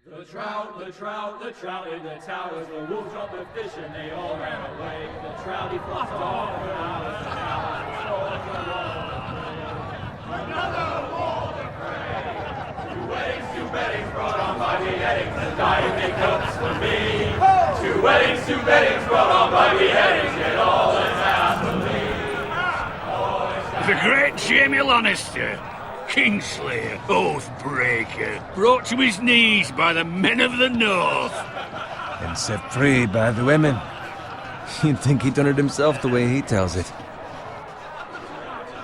The trout in the towers, the wolves dropped the fish and they all ran away. The trout he flopped off, but out of the another wall to pray. Two weddings brought on by beheadings, and dying make cups for me. Two weddings brought on by beheadings, yet all is happily. The great Jamie Lannister, Kingslayer, Oathbreaker, brought to his knees by the men of the North. And set free by the women. You'd think he'd done it himself the way he tells it.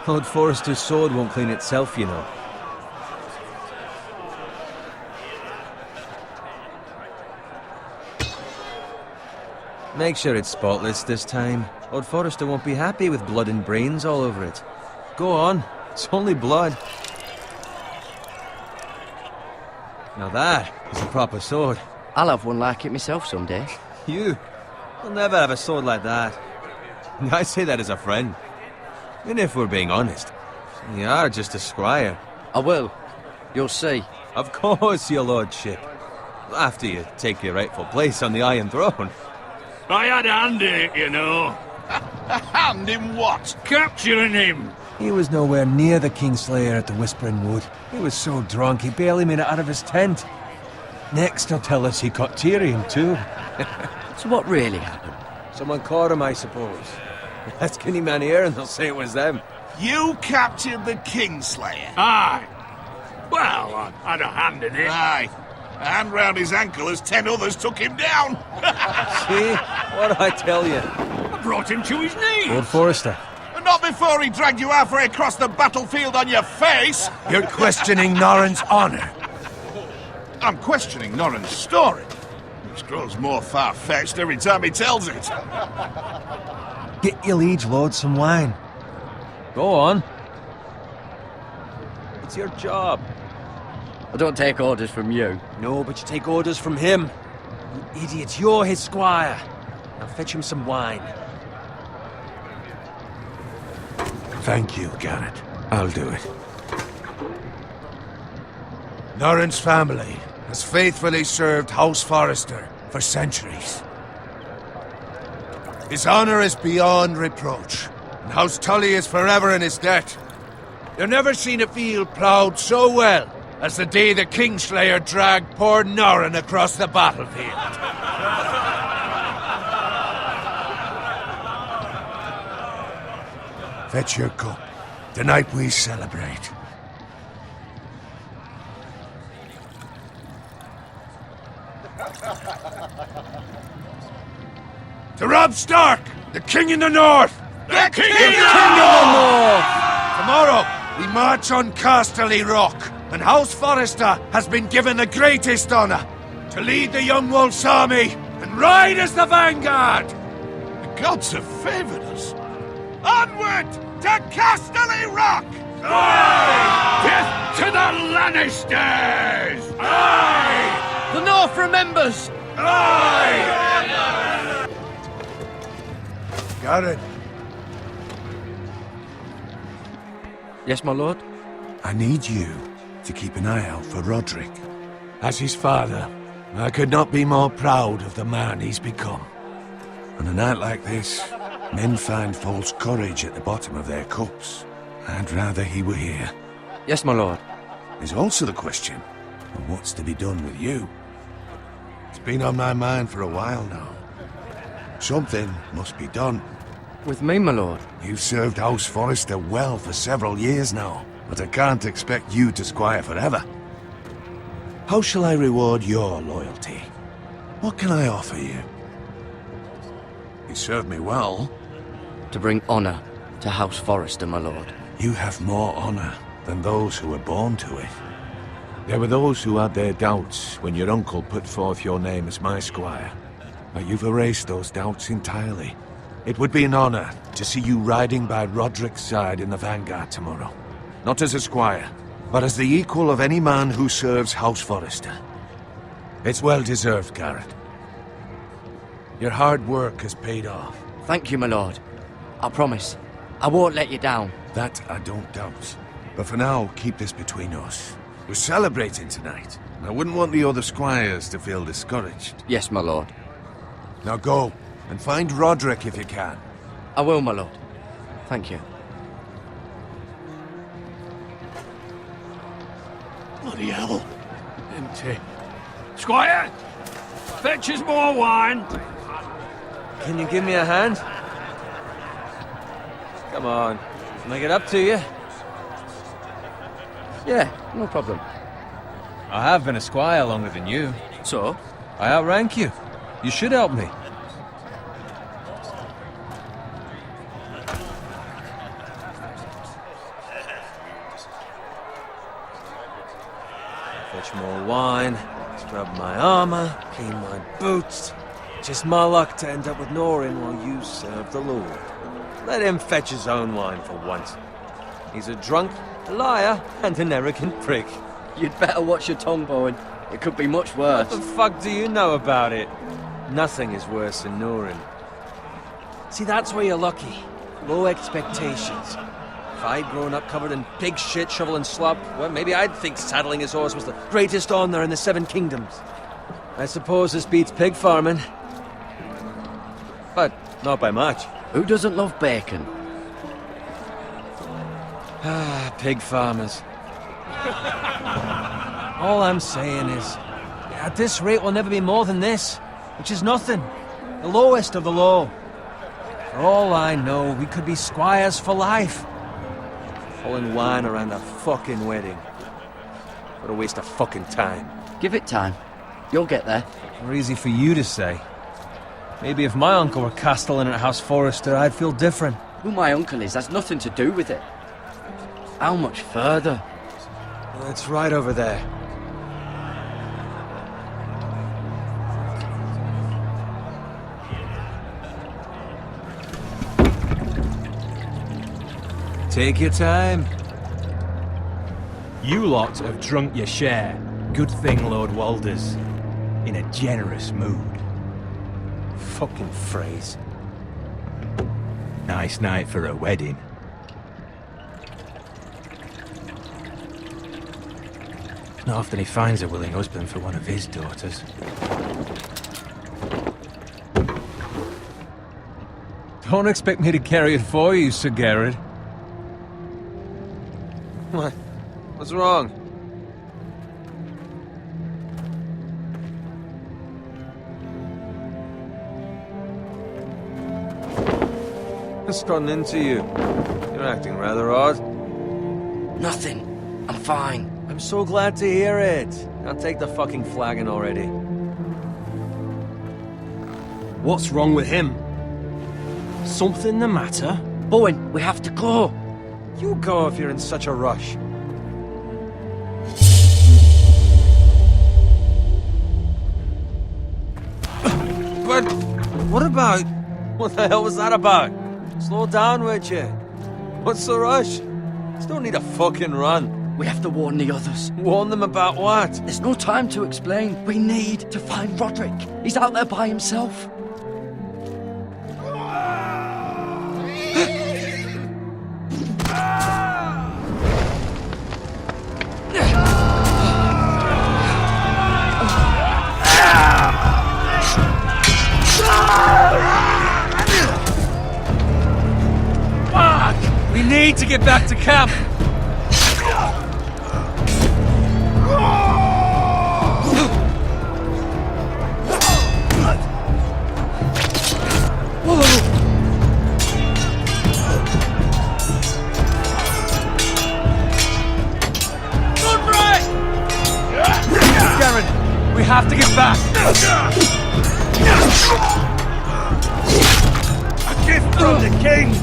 Lord Forrester's sword won't clean itself, you know. Make sure it's spotless this time. Lord Forrester won't be happy with blood and brains all over it. Go on, it's only blood. Now that is a proper sword. I'll have one like it myself someday. You'll never have a sword like that. I say that as a friend. And if we're being honest, you are just a squire. I will. You'll see. Of course, your lordship. After you take your rightful place on the Iron Throne. I had a hand in it, you know. A hand in what? Capturing him. He was nowhere near the Kingslayer at the Whispering Wood. He was so drunk he barely made it out of his tent. Next he'll tell us he caught Tyrion too. So what really happened? Someone caught him, I suppose. Ask any man here and they'll say it was them. You captured the Kingslayer? Aye. Well, I had a hand in it. Aye. A hand round his ankle as 10 others took him down. See? What'd I tell you? I brought him to his knees. Lord Forrester. Not before he dragged you halfway across the battlefield on your face. You're questioning Norrin's honor. I'm questioning Norrin's story, which grows more far-fetched every time he tells it. Get your liege lord some wine. Go on. It's your job. I don't take orders from you. No, but you take orders from him. You idiot, you're his squire. Now fetch him some wine. Thank you, Garrett. I'll do it. Norrin's family has faithfully served House Forrester for centuries. His honor is beyond reproach, and House Tully is forever in his debt. You've never seen a field ploughed so well as the day the Kingslayer dragged poor Norrin across the battlefield. Fetch your cup. Tonight we celebrate. To Robb Stark, the King in the North! The King in the North! Tomorrow, we march on Casterly Rock, and House Forrester has been given the greatest honor to lead the Young Wolf's army and ride as the vanguard! The gods have favored us. Onward to Casterly Rock! Aye! Death to the Lannisters! Aye! The North remembers! Aye! Garrett, Yes, my lord? I need you to keep an eye out for Roderick. As his father, I could not be more proud of the man he's become. On a night like this, men find false courage at the bottom of their cups. I'd rather he were here. Yes, my lord. There's also the question of what's to be done with you. It's been on my mind for a while now. Something must be done. With me, my lord. You've served House Forrester well for several years now, but I can't expect you to squire forever. How shall I reward your loyalty? What can I offer you? You served me well. To bring honor to House Forrester, my lord. You have more honor than those who were born to it. There were those who had their doubts when your uncle put forth your name as my squire. But you've erased those doubts entirely. It would be an honor to see you riding by Roderick's side in the vanguard tomorrow. Not as a squire, but as the equal of any man who serves House Forrester. It's well deserved, Garrett. Your hard work has paid off. Thank you, my lord. I promise. I won't let you down. That I don't doubt. But for now, keep this between us. We're celebrating tonight, I wouldn't want the other squires to feel discouraged. Yes, my lord. Now go, and find Roderick if you can. I will, my lord. Thank you. Bloody hell. Empty. Squire! Fetch us more wine! Can you give me a hand? Come on. Make it up to you. Yeah, no problem. I have been a squire longer than you. So? I outrank you. You should help me. Fetch more wine, scrub my armor, clean my boots. Just my luck to end up with Norin while you serve the Lord. Let him fetch his own wine for once. He's a drunk, a liar, and an arrogant prick. You'd better watch your tongue, Bowen. It could be much worse. What the fuck do you know about it? Nothing is worse than Norin. See, that's where you're lucky. Low expectations. If I'd grown up covered in pig shit, shovel and slop, well, maybe I'd think saddling his horse was the greatest honor in the Seven Kingdoms. I suppose this beats pig farming. But not by much. Who doesn't love bacon? Ah, pig farmers. All I'm saying is, at this rate we'll never be more than this, which is nothing. The lowest of the low. For all I know, we could be squires for life. Pulling wine around a fucking wedding. What a waste of fucking time. Give it time. You'll get there. More easy for you to say. Maybe if my uncle were castellan at House Forrester, I'd feel different. Who my uncle is has nothing to do with it. How much further? It's right over there. Take your time. You lot have drunk your share. Good thing Lord Walder's in a generous mood. Fucking phrase. Nice night for a wedding. Not often he finds a willing husband for one of his daughters. Don't expect me to carry it for you, Sir Garrett. What? What's wrong? What's gotten into you? You're acting rather odd. Nothing. I'm fine. I'm so glad to hear it. Now take the fucking flagon already. What's wrong with him? Something the matter? Bowen, we have to go. You go if you're in such a rush. But what about... What the hell was that about? Slow down, would you? What's the rush? Just don't need a fucking run. We have to warn the others. Warn them about what? There's no time to explain. We need to find Roderick. He's out there by himself. Fuck! We need to get back to camp. We have to get back! A gift from the king!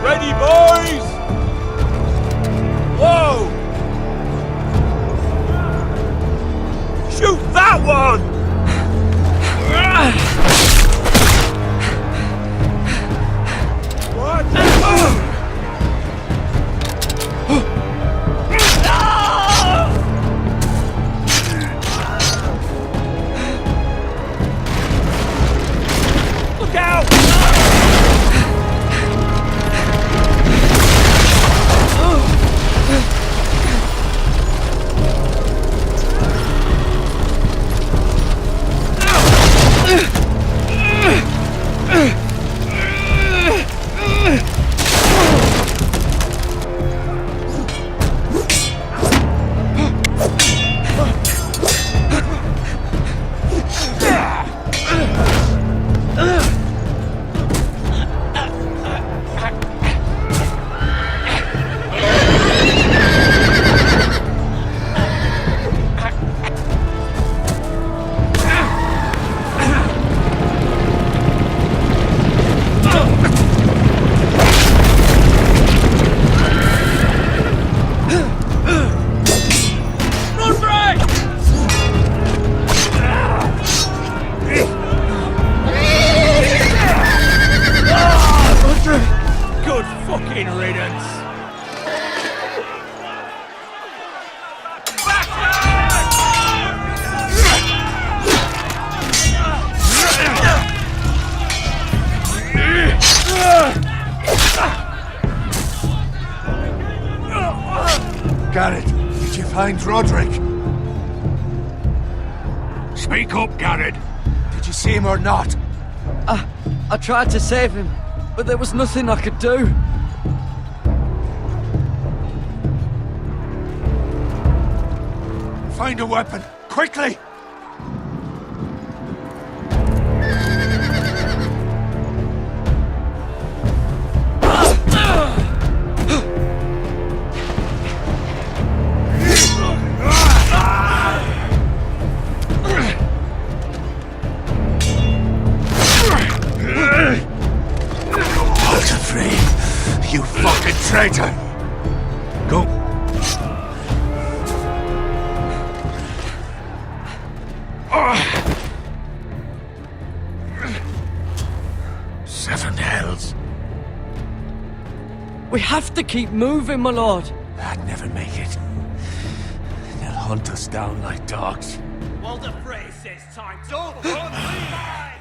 Ready, boys! Whoa! fucking riddance. Garrett, did you find Roderick? Speak up, Garrett. Did you see him or not? I tried to save him, but there was nothing I could do. Find a weapon, quickly! You fucking traitor! Go. Seven hells. We have to keep moving, my lord. I'd never make it. They'll hunt us down like dogs. Walder Frey says time's over. Levites!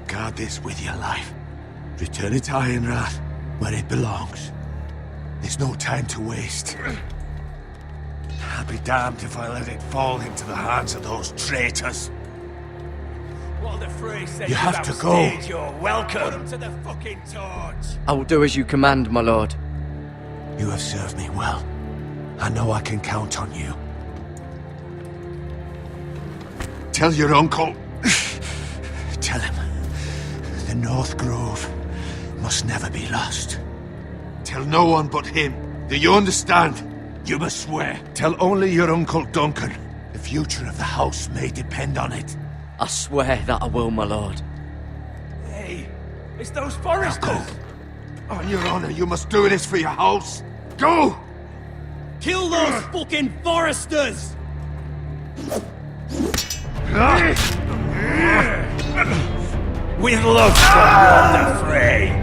Guard this with your life. Return it to Ironrath, where it belongs. There's no time to waste. I'll be damned if I let it fall into the hands of those traitors. Walder Frey says You have to go. You're welcome. Put him to the fucking torch. I will do as you command, my lord. You have served me well. I know I can count on you. Tell your uncle. Tell him. The North Grove must never be lost. Tell no one but him. Do you understand? You must swear. Tell only your Uncle Duncan. The future of the house may depend on it. I swear that I will, my lord. Hey, it's those Forresters. Go. On your honor, you must do this for your house. Go! Kill those fucking Forresters! With love from Walder Frey.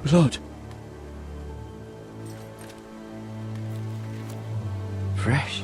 Blood. Fresh.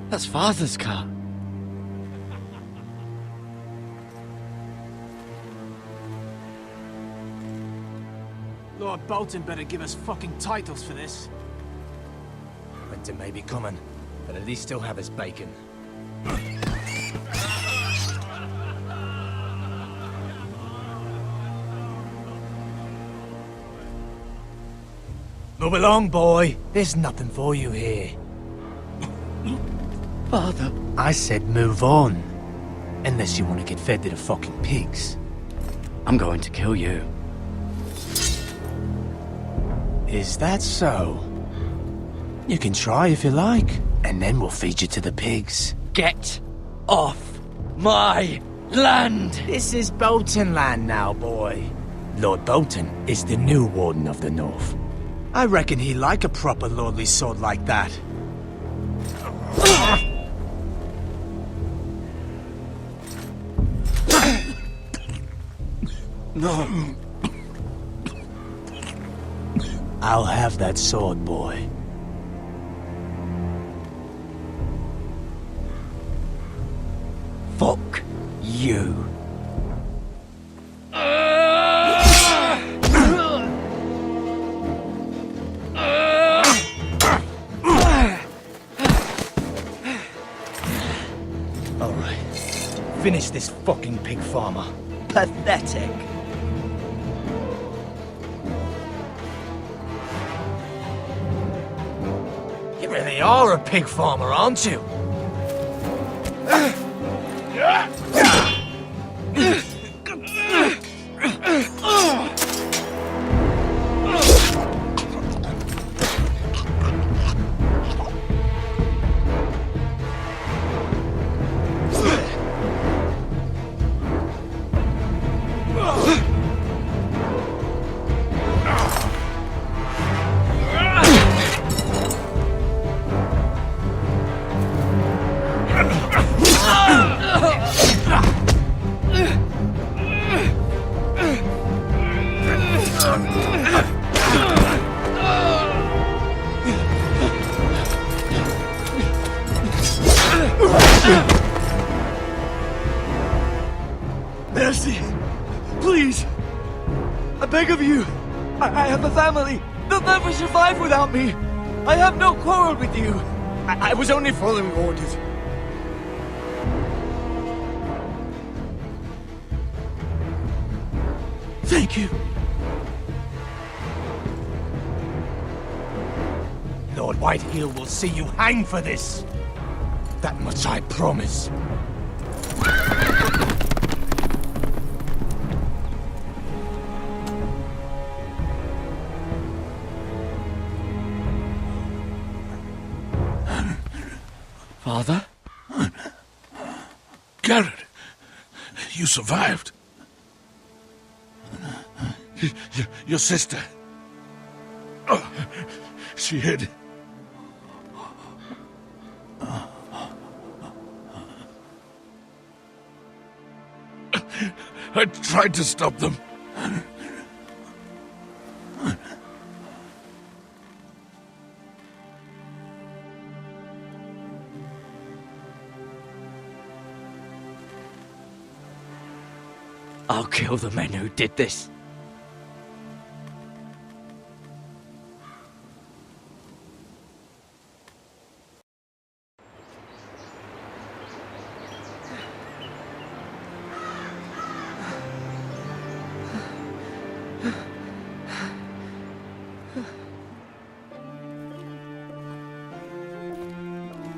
That's Father's car. Lord Bolton better give us fucking titles for this. Winter may be coming, but at least still have his bacon. Move along, boy. There's nothing for you here. Father. I said move on. Unless you want to get fed to the fucking pigs. I'm going to kill you. Is that so? You can try if you like, and then we'll feed you to the pigs. Get off my land! This is Bolton land now, boy. Lord Bolton is the new Warden of the North. I reckon he like a proper lordly sword like that. No. I'll have that sword, boy. Fuck you. Alright. Finish this fucking pig farmer. Pathetic. You really are a pig farmer, aren't you? Mercy! Please! I beg of you! I have a family! They'll never survive without me! I have no quarrel with you! I was only following orders. Thank you. Lord Whiteheel will see you hang for this. That much I promise. Father? Garrett, you survived. Your sister. Oh, she hid. I tried to stop them. I'll kill the men who did this.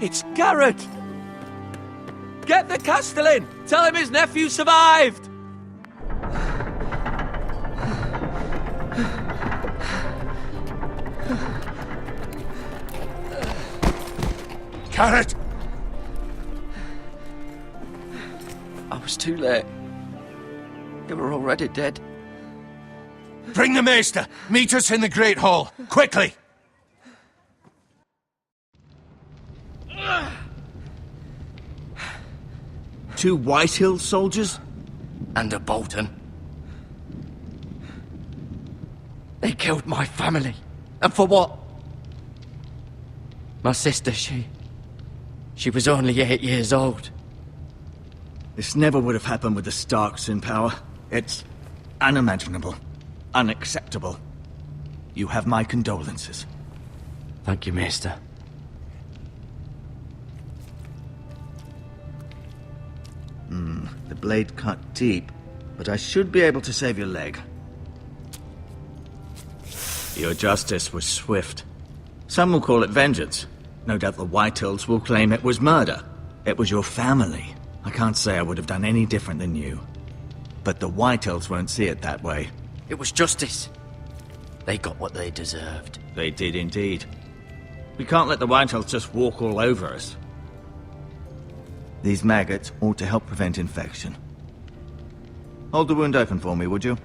It's Garrett! Get the Castellan! Tell him his nephew survived! Garrett! I was too late. They were already dead. Bring the maester! Meet us in the Great Hall! Quickly! Two Whitehill soldiers? And a Bolton. They killed my family. And for what? My sister, she was only 8 years old. This never would have happened with the Starks in power. It's unimaginable. Unacceptable. You have my condolences. Thank you, Maester. The blade cut deep, but I should be able to save your leg. Your justice was swift. Some will call it vengeance. No doubt the Whitehills will claim it was murder. It was your family. I can't say I would have done any different than you. But the Whitehills won't see it that way. It was justice. They got what they deserved. They did indeed. We can't let the Whitehills just walk all over us. These maggots ought to help prevent infection. Hold the wound open for me, would you?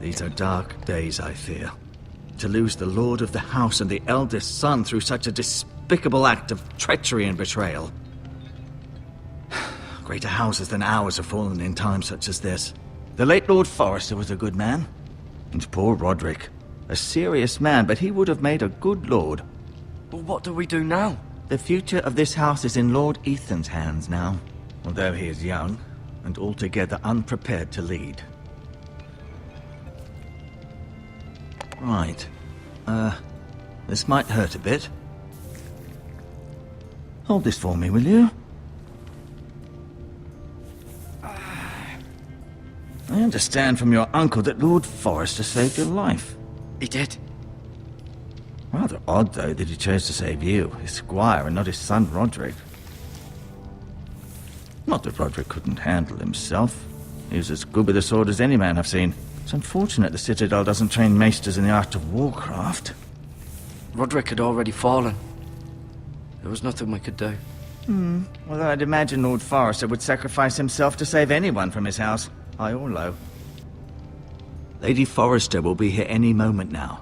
These are dark days, I fear. To lose the Lord of the House and the eldest son through such a despicable act of treachery and betrayal. Greater houses than ours have fallen in times such as this. The late Lord Forrester was a good man. And poor Roderick. A serious man, but he would have made a good lord. Well, what do we do now? The future of this house is in Lord Ethan's hands now. Although he is young, and altogether unprepared to lead. Right. This might hurt a bit. Hold this for me, will you? I understand from your uncle that Lord Forrester saved your life. He did. Rather odd, though, that he chose to save you, his squire, and not his son Roderick. Not that Roderick couldn't handle himself. He was as good with a sword as any man I've seen. It's unfortunate the Citadel doesn't train maesters in the art of warcraft. Roderick had already fallen. There was nothing we could do. Well, I'd imagine Lord Forrester would sacrifice himself to save anyone from his house, high or low. Lady Forrester will be here any moment now.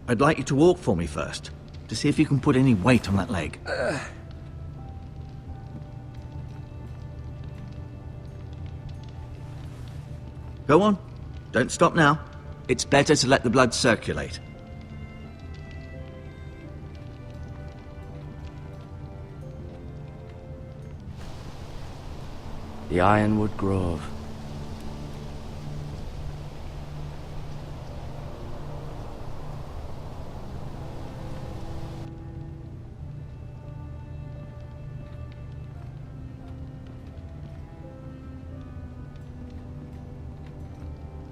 I'd like you to walk for me first, to see if you can put any weight on that leg. Go on. Don't stop now. It's better to let the blood circulate. The Ironwood Grove.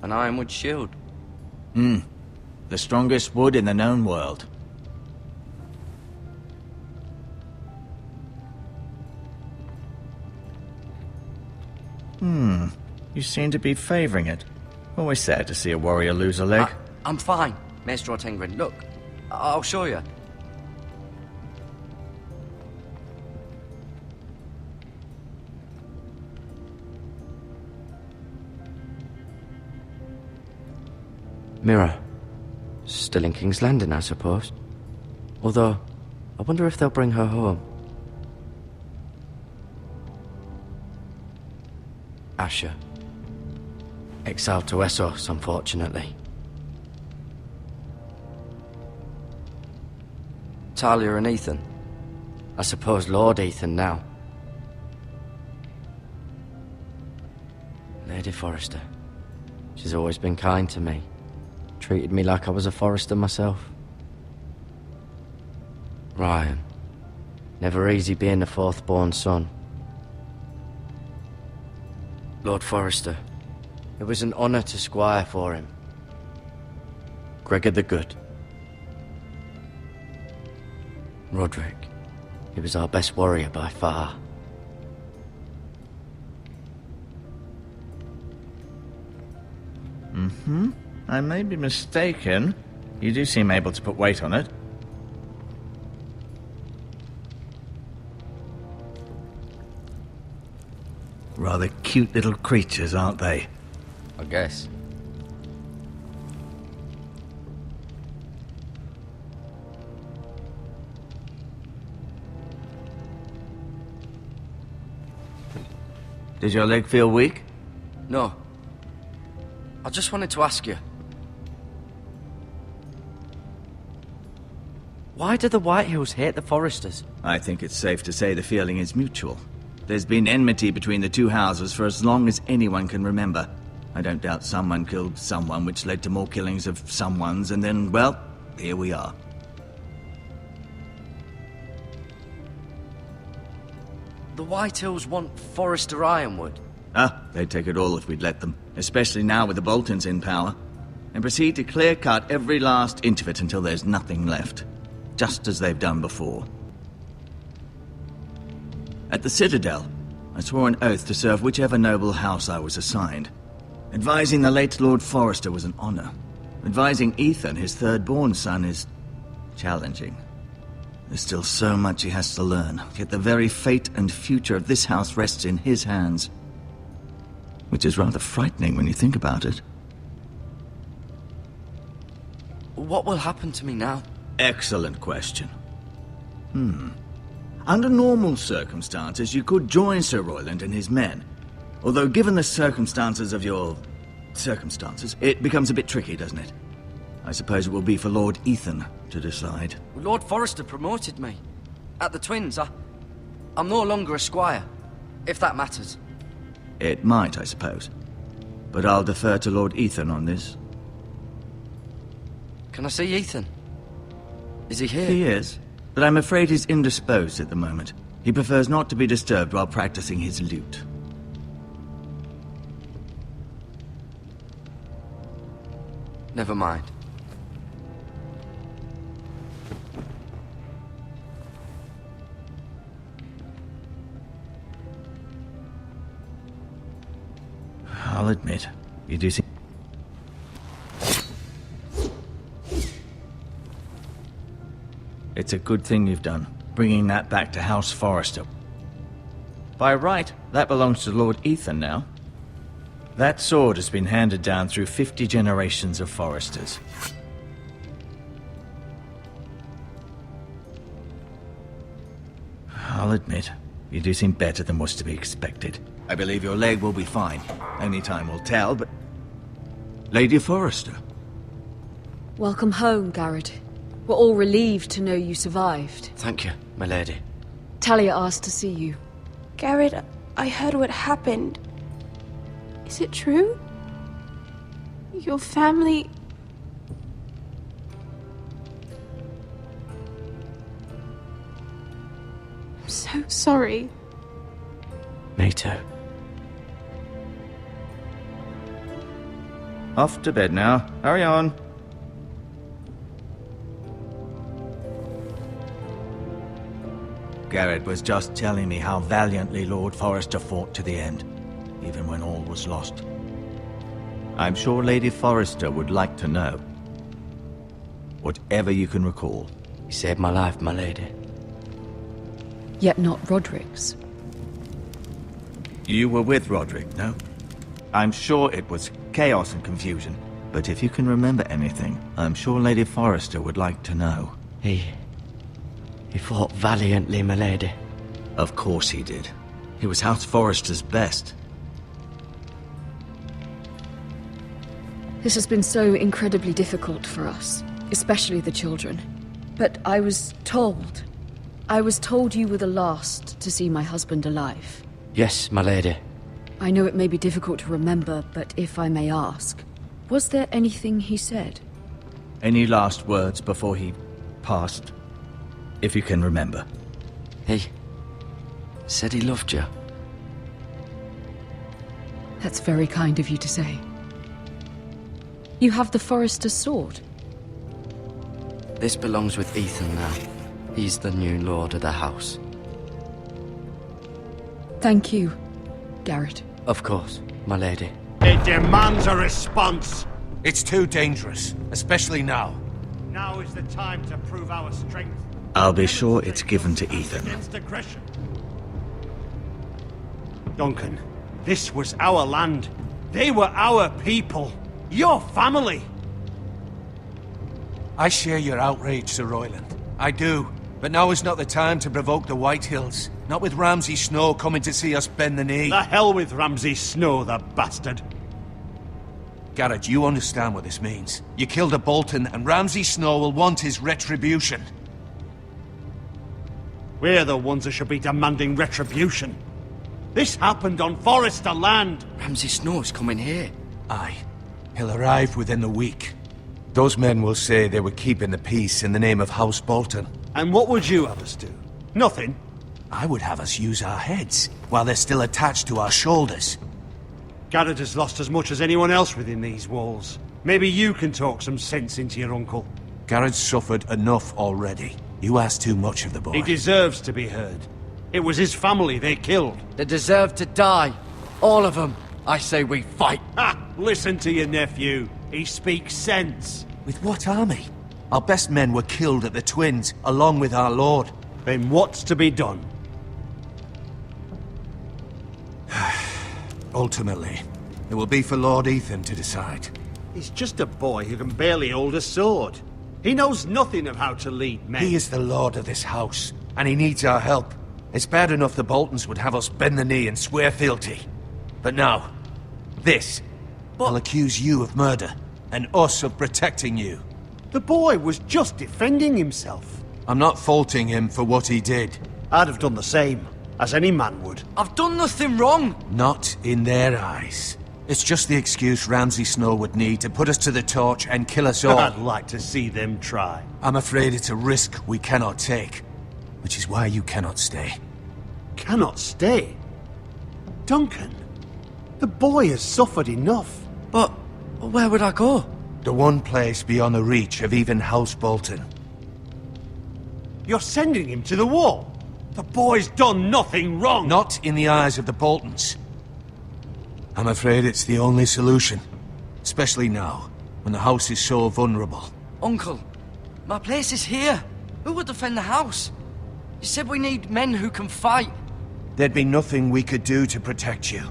An ironwood shield. The strongest wood in the known world. You seem to be favoring it. Always sad to see a warrior lose a leg. I'm fine, Maestro Tengrin. Look, I'll show you. Mirror. Still in King's Landing, I suppose. Although, I wonder if they'll bring her home. Asher. Exiled to Essos, unfortunately. Talia and Ethan. I suppose Lord Ethan now. Lady Forrester. She's always been kind to me. Treated me like I was a Forrester myself. Ryan. Never easy being the fourth-born son. Lord Forrester. It was an honor to squire for him. Gregor the Good. Roderick. He was our best warrior by far. I may be mistaken. You do seem able to put weight on it. Rather cute little creatures, aren't they? I guess. Does your leg feel weak? No. I just wanted to ask you. Why do the Whitehills hate the Forresters? I think it's safe to say the feeling is mutual. There's been enmity between the two houses for as long as anyone can remember. I don't doubt someone killed someone, which led to more killings of someones, and then, well, here we are. The Whitehills want Forrester Ironwood. They'd take it all if we'd let them, especially now with the Boltons in power, and proceed to clear-cut every last inch of it until there's nothing left, just as they've done before. At the Citadel, I swore an oath to serve whichever noble house I was assigned. Advising the late Lord Forrester was an honor. Advising Ethan, his third-born son, is challenging. There's still so much he has to learn, yet the very fate and future of this house rests in his hands. Which is rather frightening when you think about it. What will happen to me now? Excellent question. Under normal circumstances, you could join Sir Royland and his men. Although given the circumstances of your... circumstances, it becomes a bit tricky, doesn't it? I suppose it will be for Lord Ethan to decide. Lord Forrester promoted me. At the Twins, I'm no longer a squire, if that matters. It might, I suppose. But I'll defer to Lord Ethan on this. Can I see Ethan? Is he here? He is, but I'm afraid he's indisposed at the moment. He prefers not to be disturbed while practicing his lute. Never mind. I'll admit, you do seem... It's a good thing you've done, bringing that back to House Forrester. By right, that belongs to Lord Ethan now. That sword has been handed down through 50 generations of Forresters. I'll admit, you do seem better than was to be expected. I believe your leg will be fine. Only time will tell, but... Lady Forrester. Welcome home, Garrett. We're all relieved to know you survived. Thank you, my lady. Talia asked to see you. Garrett, I heard what happened. Is it true? Your family... I'm so sorry. Me too. Off to bed now. Hurry on. Garrett was just telling me how valiantly Lord Forrester fought to the end, even when all was lost. I'm sure Lady Forrester would like to know. Whatever you can recall. You saved my life, my lady. Yet not Roderick's. You were with Roderick, no? I'm sure it was chaos and confusion, but if you can remember anything, I'm sure Lady Forrester would like to know. He fought valiantly, my lady. Of course he did. He was House Forrester's best. This has been so incredibly difficult for us, especially the children. But I was told you were the last to see my husband alive. Yes, my lady. I know it may be difficult to remember, but if I may ask, was there anything he said? Any last words before he passed? If you can remember. He said he loved you. That's very kind of you to say. You have the Forrester's sword. This belongs with Ethan now. He's the new lord of the house. Thank you, Garrett. Of course, my lady. It demands a response. It's too dangerous, especially now. Now is the time to prove our strength. I'll be sure it's given to Ethan. Against aggression. Duncan, this was our land. They were our people. Your family. I share your outrage, Sir Royland. I do. But now is not the time to provoke the White Hills. Not with Ramsay Snow coming to see us bend the knee. The hell with Ramsay Snow, the bastard. Garrett, you understand what this means. You killed a Bolton, and Ramsay Snow will want his retribution. We're the ones that should be demanding retribution. This happened on Forrester land. Ramsay Snow's coming here. Aye. He'll arrive within the week. Those men will say they were keeping the peace in the name of House Bolton. And what would you have us do? Nothing. I would have us use our heads, while they're still attached to our shoulders. Garrett has lost as much as anyone else within these walls. Maybe you can talk some sense into your uncle. Garrett's suffered enough already. You ask too much of the boy. He deserves to be heard. It was his family they killed. They deserve to die. All of them. I say we fight. Ha! Listen to your nephew. He speaks sense. With what army? Our best men were killed at the Twins, along with our lord. Then what's to be done? Ultimately, it will be for Lord Ethan to decide. He's just a boy who can barely hold a sword. He knows nothing of how to lead men. He is the lord of this house, and he needs our help. It's bad enough the Boltons would have us bend the knee and swear fealty. But now, this. I'll accuse you of murder, and us of protecting you. The boy was just defending himself. I'm not faulting him for what he did. I'd have done the same, as any man would. I've done nothing wrong. Not in their eyes. It's just the excuse Ramsay Snow would need to put us to the torch and kill us all. I'd like to see them try. I'm afraid it's a risk we cannot take, which is why you cannot stay. Cannot stay? Duncan, the boy has suffered enough. But where would I go? The one place beyond the reach of even House Bolton. You're sending him to the wall? The boy's done nothing wrong! Not in the eyes of the Boltons. I'm afraid it's the only solution. Especially now, when the house is so vulnerable. Uncle, my place is here. Who would defend the house? You said we need men who can fight. There'd be nothing we could do to protect you.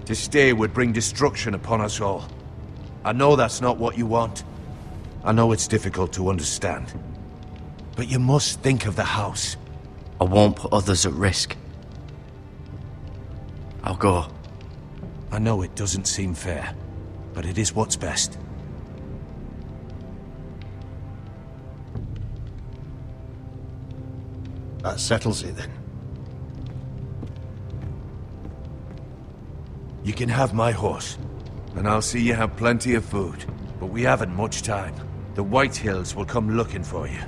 To stay would bring destruction upon us all. I know that's not what you want. I know it's difficult to understand. But you must think of the house. I won't put others at risk. I'll go. I know it doesn't seem fair, but it is what's best. That settles it, then. You can have my horse, and I'll see you have plenty of food. But we haven't much time. The White Hills will come looking for you.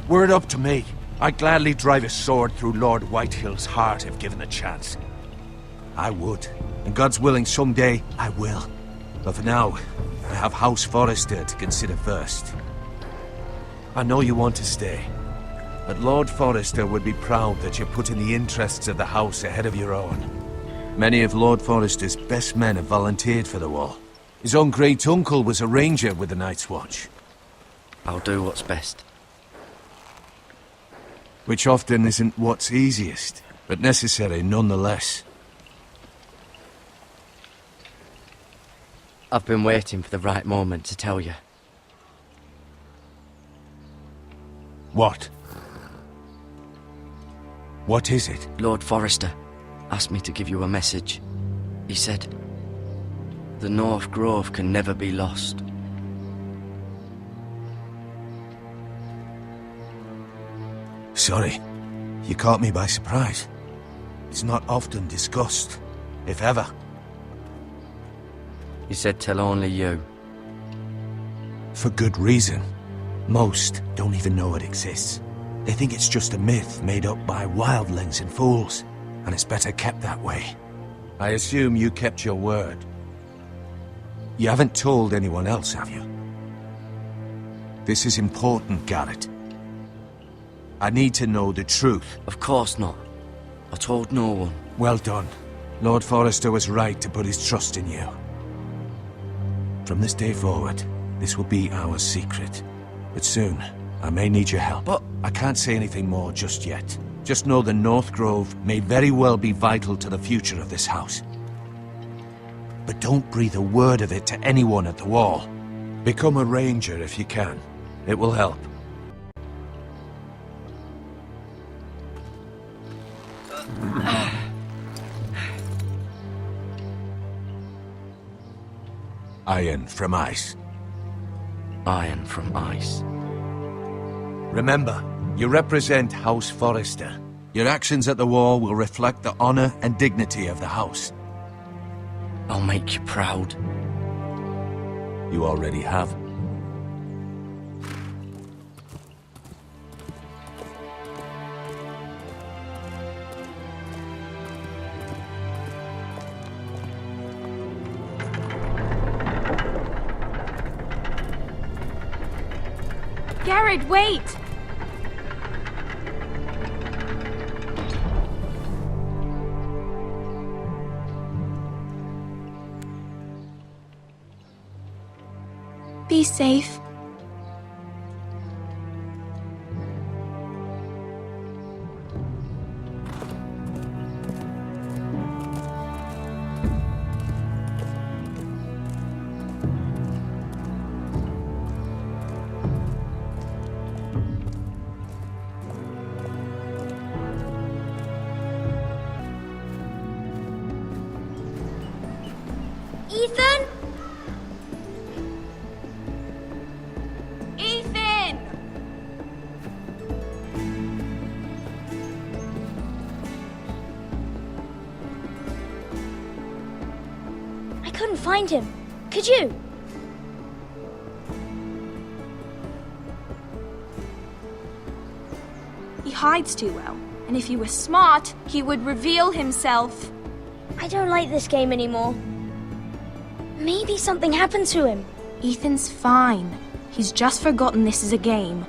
Were it up to me, I'd gladly drive a sword through Lord Whitehill's heart if given the chance. I would, and God's willing someday I will. But for now, I have House Forrester to consider first. I know you want to stay, but Lord Forrester would be proud that you're putting the interests of the house ahead of your own. Many of Lord Forrester's best men have volunteered for the wall. His own great-uncle was a ranger with the Night's Watch. I'll do what's best. Which often isn't what's easiest, but necessary nonetheless. I've been waiting for the right moment to tell you. What? What is it? Lord Forrester asked me to give you a message. He said, the North Grove can never be lost. Sorry, you caught me by surprise. It's not often discussed, if ever. He said tell only you. For good reason. Most don't even know it exists. They think it's just a myth made up by wildlings and fools, and it's better kept that way. I assume you kept your word. You haven't told anyone else, have you? This is important, Garrett. I need to know the truth. Of course not. I told no one. Well done. Lord Forrester was right to put his trust in you. From this day forward, this will be our secret. But soon, I may need your help. But I can't say anything more just yet. Just know the North Grove may very well be vital to the future of this house. But don't breathe a word of it to anyone at the wall. Become a ranger if you can. It will help. Iron from ice. Iron from ice. Remember, you represent House Forrester. Your actions at the wall will reflect the honor and dignity of the house. I'll make you proud. You already have. Garrett, wait! Be safe. Ethan? Ethan! I couldn't find him. Could you? He hides too well, and if he were smart, he would reveal himself. I don't like this game anymore. Maybe something happened to him. Ethan's fine. He's just forgotten this is a game.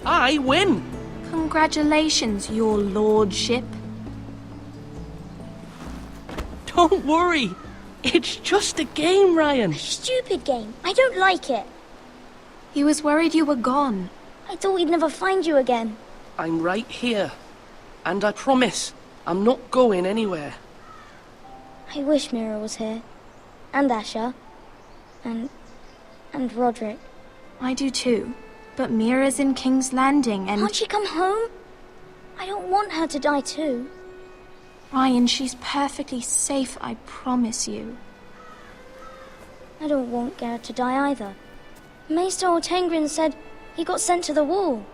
I win! Congratulations, your lordship. Don't worry. It's just a game, Ryan. Stupid game. I don't like it. He was worried you were gone. I thought we'd never find you again. I'm right here. And I promise, I'm not going anywhere. I wish Mira was here. And Asher. And Roderick. I do too. But Mira's in King's Landing and... Can't she come home? I don't want her to die too. Ryan, she's perfectly safe, I promise you. I don't want Garrett to die either. Maester Ortengrin said he got sent to the wall.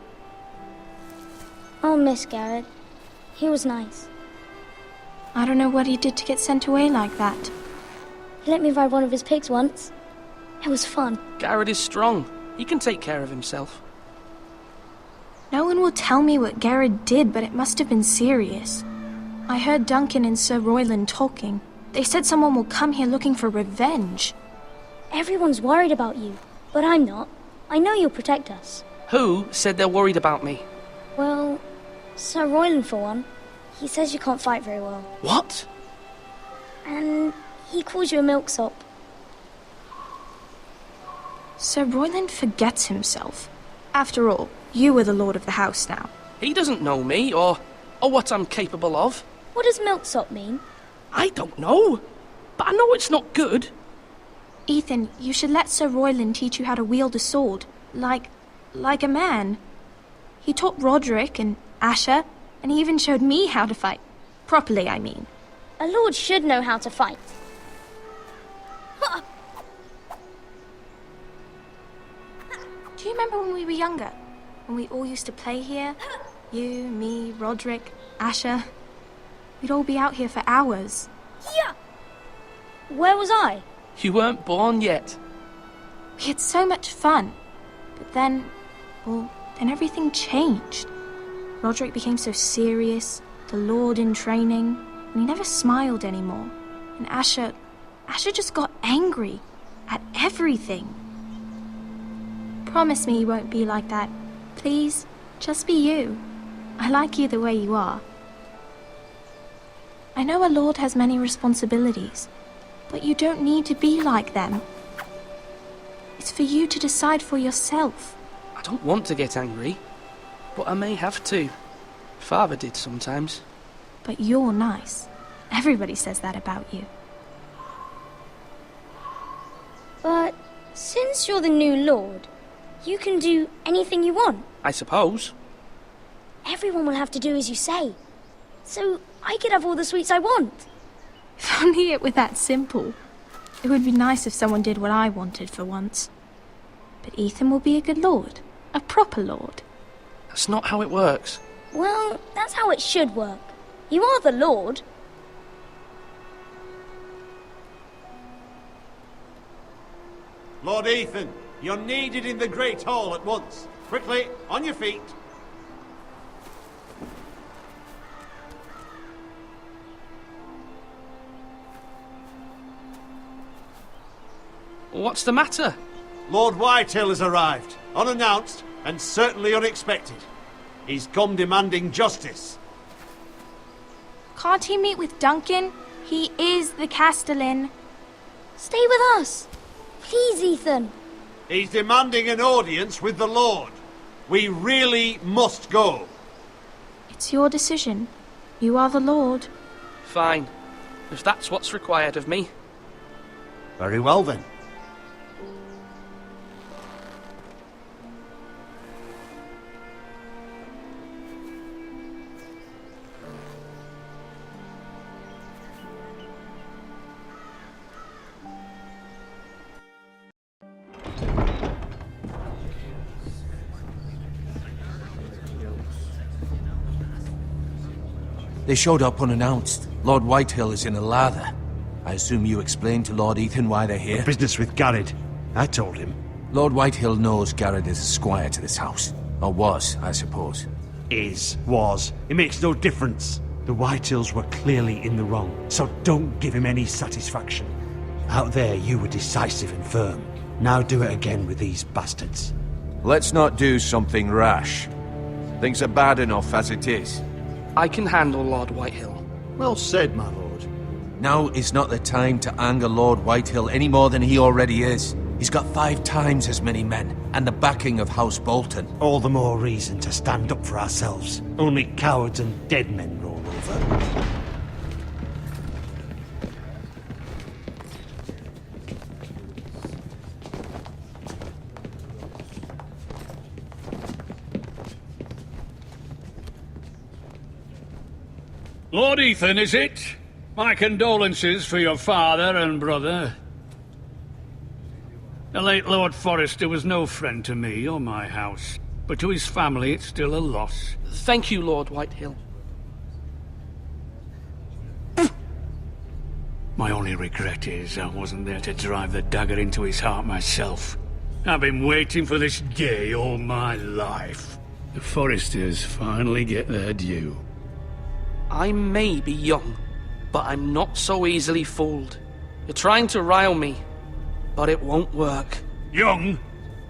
I'll miss Garrett. He was nice. I don't know what he did to get sent away like that. He let me ride one of his pigs once. It was fun. Garrett is strong. He can take care of himself. No one will tell me what Garrett did, but it must have been serious. I heard Duncan and Sir Royland talking. They said someone will come here looking for revenge. Everyone's worried about you, but I'm not. I know you'll protect us. Who said they're worried about me? Well, Sir Royland for one. He says you can't fight very well. What? And he calls you a milksop. Sir Royland forgets himself. After all, you are the lord of the house now. He doesn't know me, or what I'm capable of. What does milksop mean? I don't know, but I know it's not good. Ethan, you should let Sir Royland teach you how to wield a sword, like a man. He taught Roderick and Asher, and he even showed me how to fight. Properly, I mean. A lord should know how to fight. Do you remember when we were younger? When we all used to play here? You, me, Roderick, Asher. We'd all be out here for hours. Yeah! Where was I? You weren't born yet. We had so much fun. But then everything changed. Roderick became so serious, the Lord in training, and he never smiled anymore. And Asher just got angry at everything. Promise me you won't be like that. Please, just be you. I like you the way you are. I know a lord has many responsibilities, but you don't need to be like them. It's for you to decide for yourself. I don't want to get angry, but I may have to. Father did sometimes. But you're nice. Everybody says that about you. But since you're the new lord, you can do anything you want. I suppose. Everyone will have to do as you say. So I could have all the sweets I want. If only it were that simple. It would be nice if someone did what I wanted for once. But Ethan will be a good lord. A proper lord. That's not how it works. Well, that's how it should work. You are the lord. Lord Ethan, you're needed in the Great Hall at once. Quickly, on your feet. What's the matter? Lord Whitehill has arrived, unannounced and certainly unexpected. He's come demanding justice. Can't he meet with Duncan? He is the Castellan. Stay with us. Please, Ethan. He's demanding an audience with the Lord. We really must go. It's your decision. You are the Lord. Fine. If that's what's required of me. Very well then. They showed up unannounced. Lord Whitehill is in a lather. I assume you explained to Lord Ethan why they're here? Business with Garrett. I told him. Lord Whitehill knows Garrett is a squire to this house. Or was, I suppose. Was. It makes no difference. The Whitehills were clearly in the wrong, so don't give him any satisfaction. Out there, you were decisive and firm. Now do it again with these bastards. Let's not do something rash. Things are bad enough as it is. I can handle Lord Whitehill. Well said, my lord. Now is not the time to anger Lord Whitehill any more than he already is. He's got 5 times as many men, and the backing of House Bolton. All the more reason to stand up for ourselves. Only cowards and dead men roll over. Lord Ethan, is it? My condolences for your father and brother. The late Lord Forrester was no friend to me or my house, but to his family it's still a loss. Thank you, Lord Whitehill. My only regret is I wasn't there to drive the dagger into his heart myself. I've been waiting for this day all my life. The Forresters finally get their due. I may be young, but I'm not so easily fooled. You're trying to rile me, but it won't work. Young?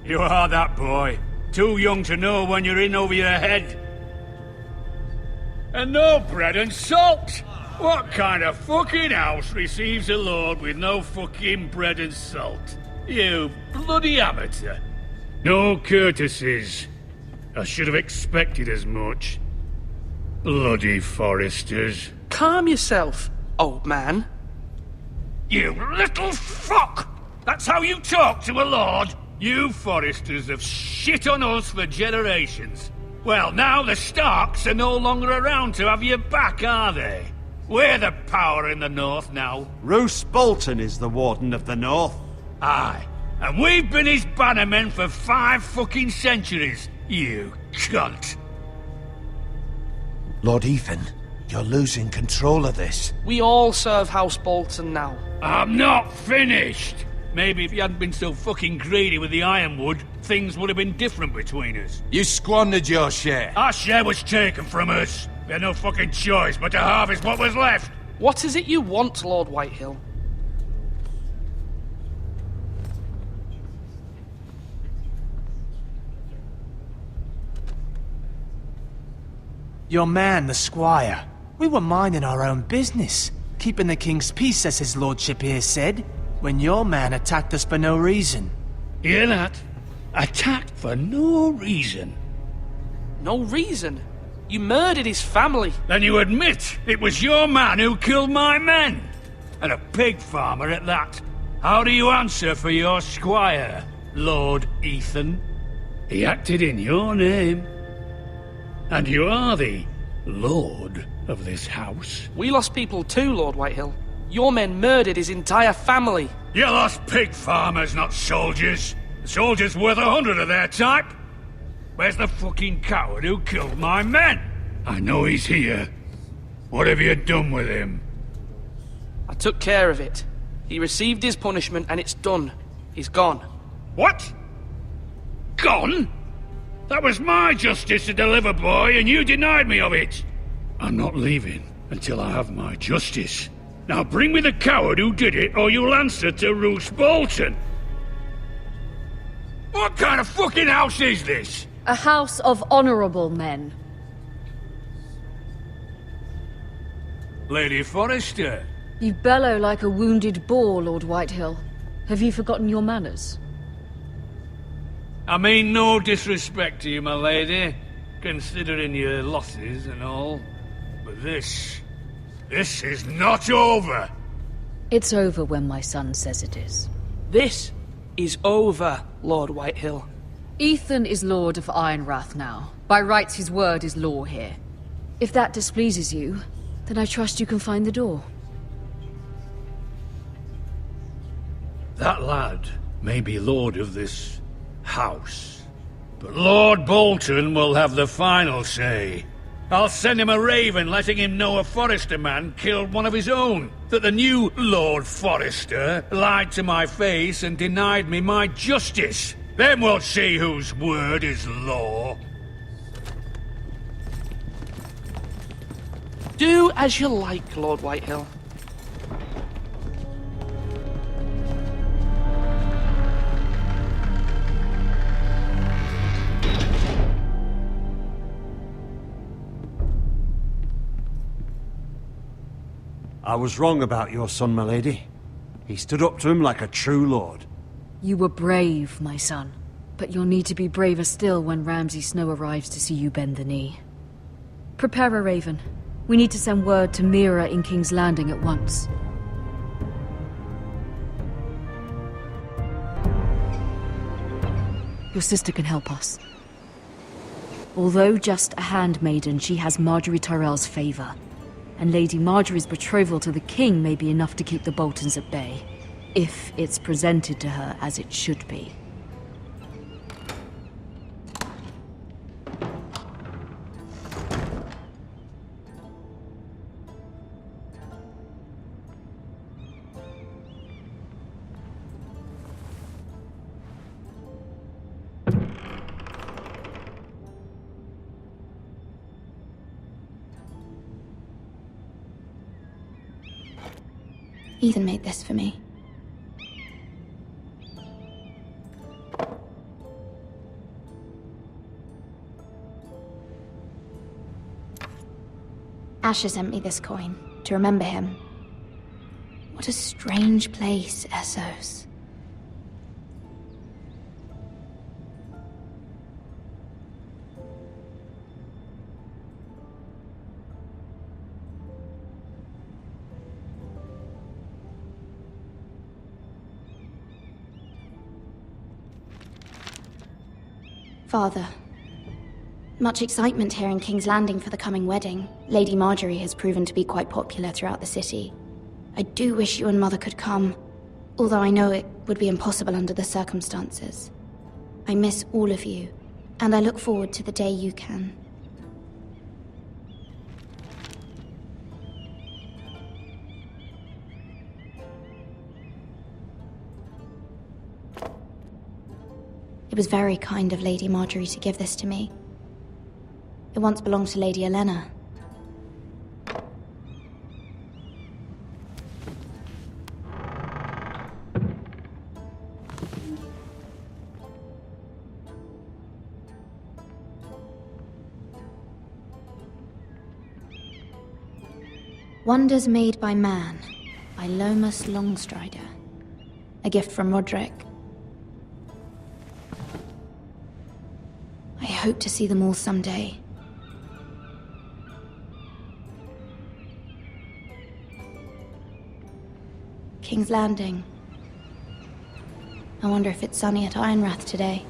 You are that boy. Too young to know when you're in over your head. And no bread and salt! What kind of fucking house receives a lord with no fucking bread and salt? You bloody amateur. No courtesies. I should have expected as much. Bloody Forresters. Calm yourself, old man. You little fuck! That's how you talk to a lord? You Forresters have shit on us for generations. Well, now the Starks are no longer around to have your back, are they? We're the power in the north now. Roose Bolton is the Warden of the North. Aye, and we've been his bannermen for 5 fucking centuries, you cunt. Lord Ethan, you're losing control of this. We all serve House Bolton now. I'm not finished! Maybe if you hadn't been so fucking greedy with the ironwood, things would have been different between us. You squandered your share. Our share was taken from us. We had no fucking choice but to harvest what was left. What is it you want, Lord Whitehill? Your man, the squire. We were minding our own business, keeping the king's peace, as his lordship here said, when your man attacked us for no reason. Hear that? Attacked for no reason. No reason? You murdered his family. Then you admit it was your man who killed my men. And a pig farmer at that. How do you answer for your squire, Lord Ethan? He acted in your name. And you are the lord of this house. We lost people too, Lord Whitehill. Your men murdered his entire family. You lost pig farmers, not soldiers. The soldiers worth 100 of their type. Where's the fucking coward who killed my men? I know he's here. What have you done with him? I took care of it. He received his punishment and it's done. He's gone. What? Gone? That was my justice to deliver, boy, and you denied me of it. I'm not leaving until I have my justice. Now bring me the coward who did it, or you'll answer to Roose Bolton. What kind of fucking house is this? A house of honorable men. Lady Forrester. You bellow like a wounded boar, Lord Whitehill. Have you forgotten your manners? I mean no disrespect to you, my lady, considering your losses and all. But this is not over. It's over when my son says it is. This is over, Lord Whitehill. Ethan is Lord of Ironrath now. By rights, his word is law here. If that displeases you, then I trust you can find the door. That lad may be lord of this house, but Lord Bolton will have the final say. I'll send him a raven letting him know a Forrester man killed one of his own, that the new Lord Forrester lied to my face and denied me my justice. Then we'll see whose word is law. Do as you like, Lord Whitehill. I was wrong about your son, my lady. He stood up to him like a true lord. You were brave, my son. But you'll need to be braver still when Ramsay Snow arrives to see you bend the knee. Prepare a raven. We need to send word to Mira in King's Landing at once. Your sister can help us. Although just a handmaiden, she has Marjorie Tyrell's favor. And Lady Marjorie's betrothal to the king may be enough to keep the Boltons at bay, if it's presented to her as it should be. Ethan made this for me. Asher sent me this coin to remember him. What a strange place, Essos. Father, much excitement here in King's Landing for the coming wedding. Lady Marjorie has proven to be quite popular throughout the city. I do wish you and Mother could come, although I know it would be impossible under the circumstances. I miss all of you, and I look forward to the day you can. It was very kind of Lady Marjorie to give this to me. It once belonged to Lady Olenna. Wonders Made by Man, by Lomas Longstrider. A gift from Roderick. I hope to see them all someday. King's Landing. I wonder if it's sunny at Ironrath today.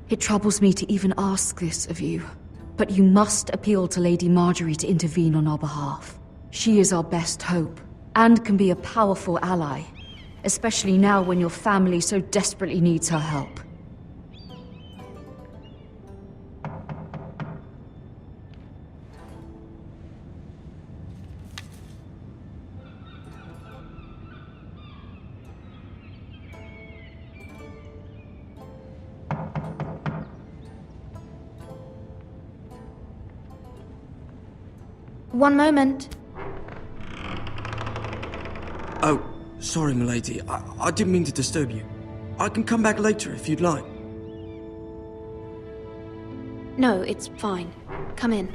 It troubles me to even ask this of you, but you must appeal to Lady Marjorie to intervene on our behalf. She is our best hope, and can be a powerful ally, especially now when your family so desperately needs her help. One moment. Oh, sorry, milady. I didn't mean to disturb you. I can come back later if you'd like. No, it's fine. Come in.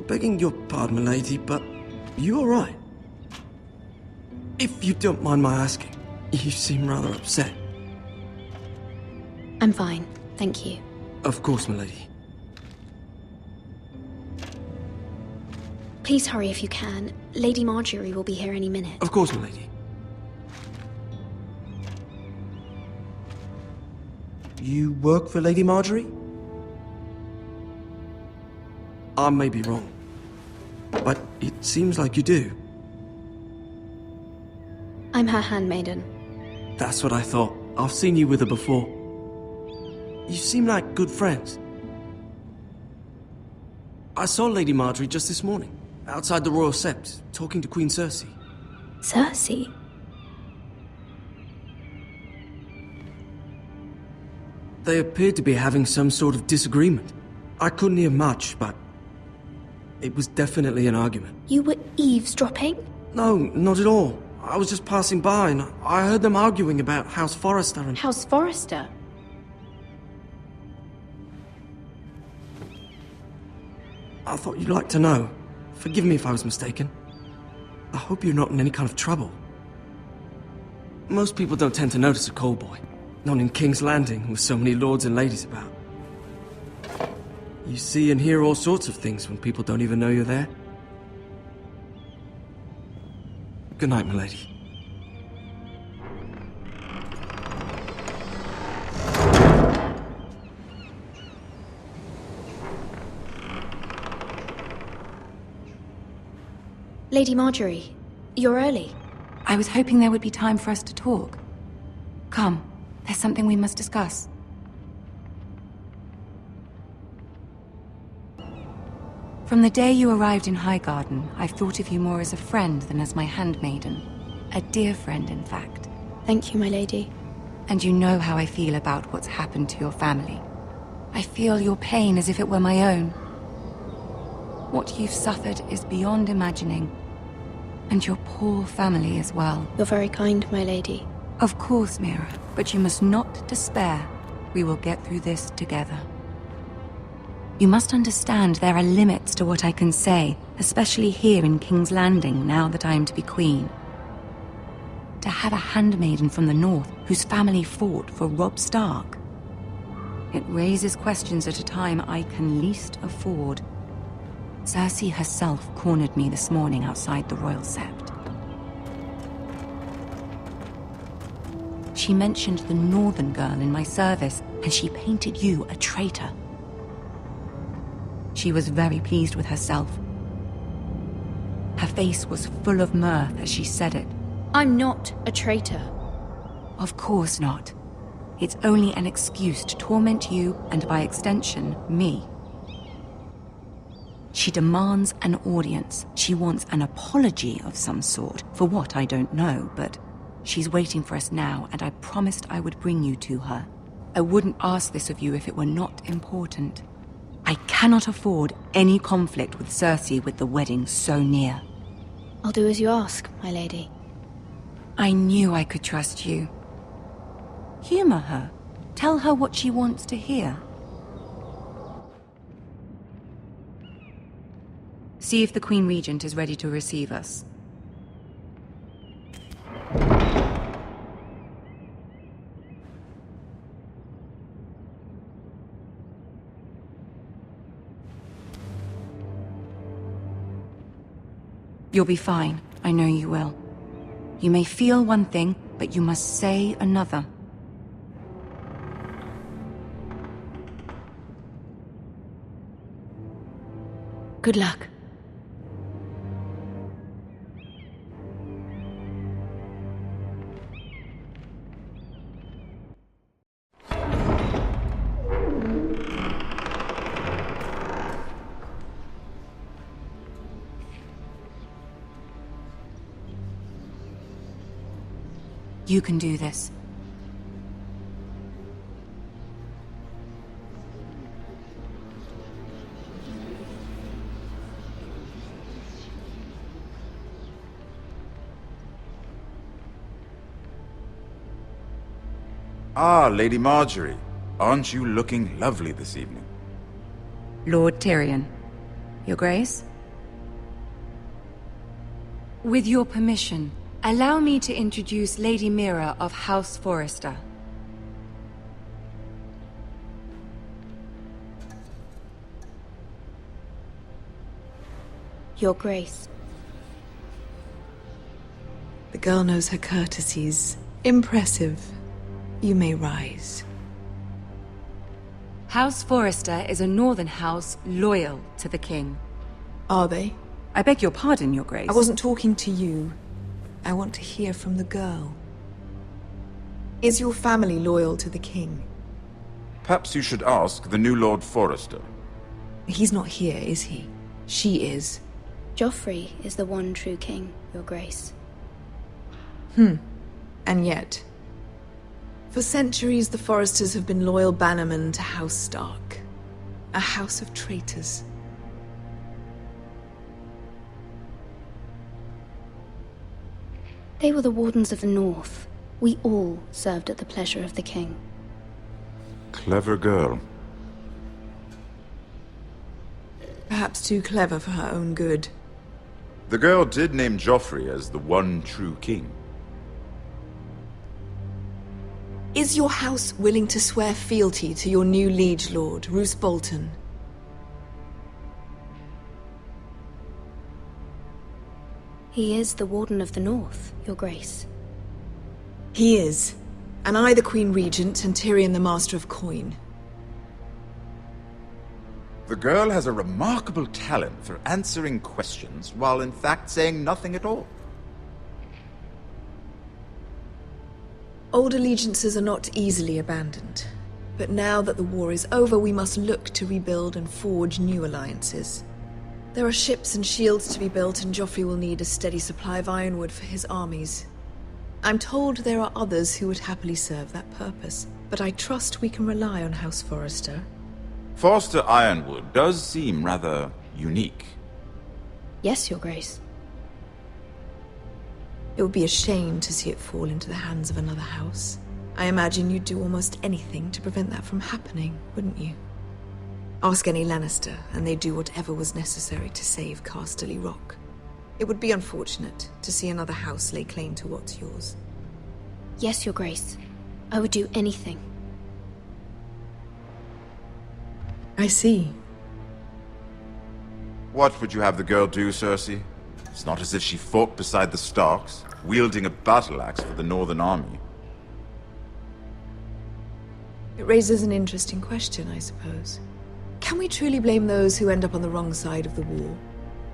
Begging your pardon, milady, but you all right? If you don't mind my asking, you seem rather upset. I'm fine, thank you. Of course, milady. Please hurry if you can. Lady Marjorie will be here any minute. Of course, milady. You work for Lady Marjorie? I may be wrong, but it seems like you do. I'm her handmaiden. That's what I thought. I've seen you with her before. You seem like good friends. I saw Lady Marjorie just this morning, outside the Royal Sept, talking to Queen Cersei. Cersei? They appeared to be having some sort of disagreement. I couldn't hear much, but it was definitely an argument. You were eavesdropping? No, not at all. I was just passing by and I heard them arguing about House Forrester and... House Forrester? I thought you'd like to know. Forgive me if I was mistaken. I hope you're not in any kind of trouble. Most people don't tend to notice a callboy. Not in King's Landing, with so many lords and ladies about. You see and hear all sorts of things when people don't even know you're there. Good night, milady. Lady Marjorie, you're early. I was hoping there would be time for us to talk. Come, there's something we must discuss. From the day you arrived in Highgarden, I've thought of you more as a friend than as my handmaiden. A dear friend, in fact. Thank you, my lady. And you know how I feel about what's happened to your family. I feel your pain as if it were my own. What you've suffered is beyond imagining. And your poor family as well. You're very kind, my lady. Of course, Mira, but you must not despair. We will get through this together. You must understand there are limits to what I can say, especially here in King's Landing, now that I am to be queen. To have a handmaiden from the north whose family fought for Robb Stark. It raises questions at a time I can least afford. Cersei herself cornered me this morning outside the Royal Sept. She mentioned the northern girl in my service, and she painted you a traitor. She was very pleased with herself. Her face was full of mirth as she said it. I'm not a traitor. Of course not. It's only an excuse to torment you, and by extension, me. She demands an audience. She wants an apology of some sort, for what I don't know, but she's waiting for us now, and I promised I would bring you to her. I wouldn't ask this of you if it were not important. I cannot afford any conflict with Cersei with the wedding so near. I'll do as you ask, my lady. I knew I could trust you. Humor her. Tell her what she wants to hear. See if the Queen Regent is ready to receive us. You'll be fine. I know you will. You may feel one thing, but you must say another. Good luck. You can do this. Ah, Lady Marjorie. Aren't you looking lovely this evening? Lord Tyrion. Your Grace? With your permission, allow me to introduce Lady Mira of House Forrester. Your Grace. The girl knows her courtesies. Impressive. You may rise. House Forrester is a northern house loyal to the king. Are they? I beg your pardon, Your Grace. I wasn't talking to you. I want to hear from the girl. Is your family loyal to the king? Perhaps you should ask the new Lord Forrester. He's not here, is he? She is. Joffrey is the one true king, Your Grace. And yet... For centuries, the Forresters have been loyal bannermen to House Stark. A house of traitors. They were the Wardens of the North. We all served at the pleasure of the king. Clever girl. Perhaps too clever for her own good. The girl did name Joffrey as the one true king. Is your house willing to swear fealty to your new liege lord, Roose Bolton? He is the Warden of the North, Your Grace. He is. And I the Queen Regent and Tyrion the Master of Coin. The girl has a remarkable talent for answering questions while in fact saying nothing at all. Old allegiances are not easily abandoned. But now that the war is over, we must look to rebuild and forge new alliances. There are ships and shields to be built, and Joffrey will need a steady supply of ironwood for his armies. I'm told there are others who would happily serve that purpose, but I trust we can rely on House Forrester. Forster Ironwood does seem rather unique. Yes, Your Grace. It would be a shame to see it fall into the hands of another house. I imagine you'd do almost anything to prevent that from happening, wouldn't you? Ask any Lannister, and they'd do whatever was necessary to save Casterly Rock. It would be unfortunate to see another house lay claim to what's yours. Yes, Your Grace. I would do anything. I see. What would you have the girl do, Cersei? It's not as if she fought beside the Starks, wielding a battle axe for the Northern Army. It raises an interesting question, I suppose. Can we truly blame those who end up on the wrong side of the war?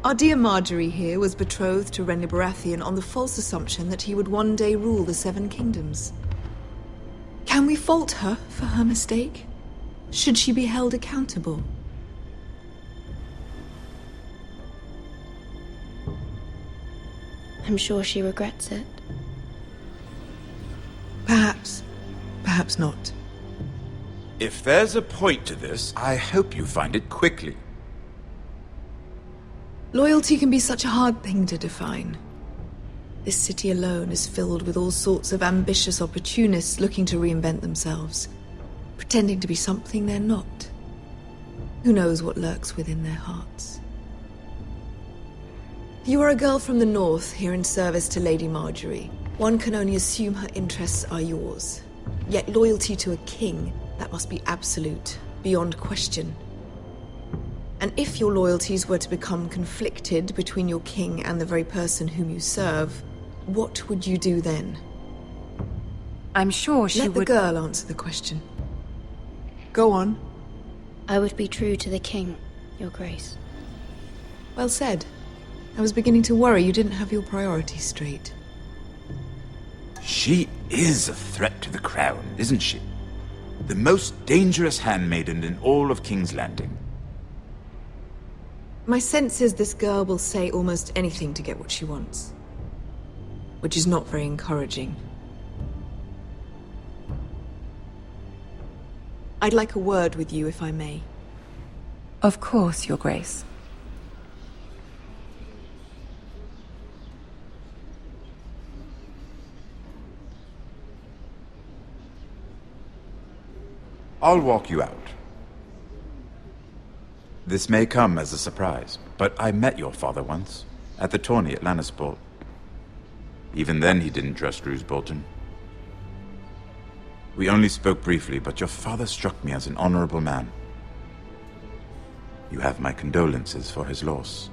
Our dear Marjorie here was betrothed to Renly Baratheon on the false assumption that he would one day rule the Seven Kingdoms. Can we fault her for her mistake? Should she be held accountable? I'm sure she regrets it. Perhaps. Perhaps not. If there's a point to this, I hope you find it quickly. Loyalty can be such a hard thing to define. This city alone is filled with all sorts of ambitious opportunists looking to reinvent themselves, pretending to be something they're not. Who knows what lurks within their hearts? You are a girl from the north, here in service to Lady Marjorie. One can only assume her interests are yours. Yet loyalty to a king, that must be absolute, beyond question. And if your loyalties were to become conflicted between your king and the very person whom you serve, what would you do then? I'm sure she would... Let the girl answer the question. Go on. I would be true to the king, Your Grace. Well said. I was beginning to worry you didn't have your priorities straight. She is a threat to the crown, isn't she? The most dangerous handmaiden in all of King's Landing. My sense is this girl will say almost anything to get what she wants. Which is not very encouraging. I'd like a word with you, if I may. Of course, Your Grace. I'll walk you out. This may come as a surprise, but I met your father once, at the tourney at Lannisport. Even then he didn't trust Roose Bolton. We only spoke briefly, but your father struck me as an honorable man. You have my condolences for his loss.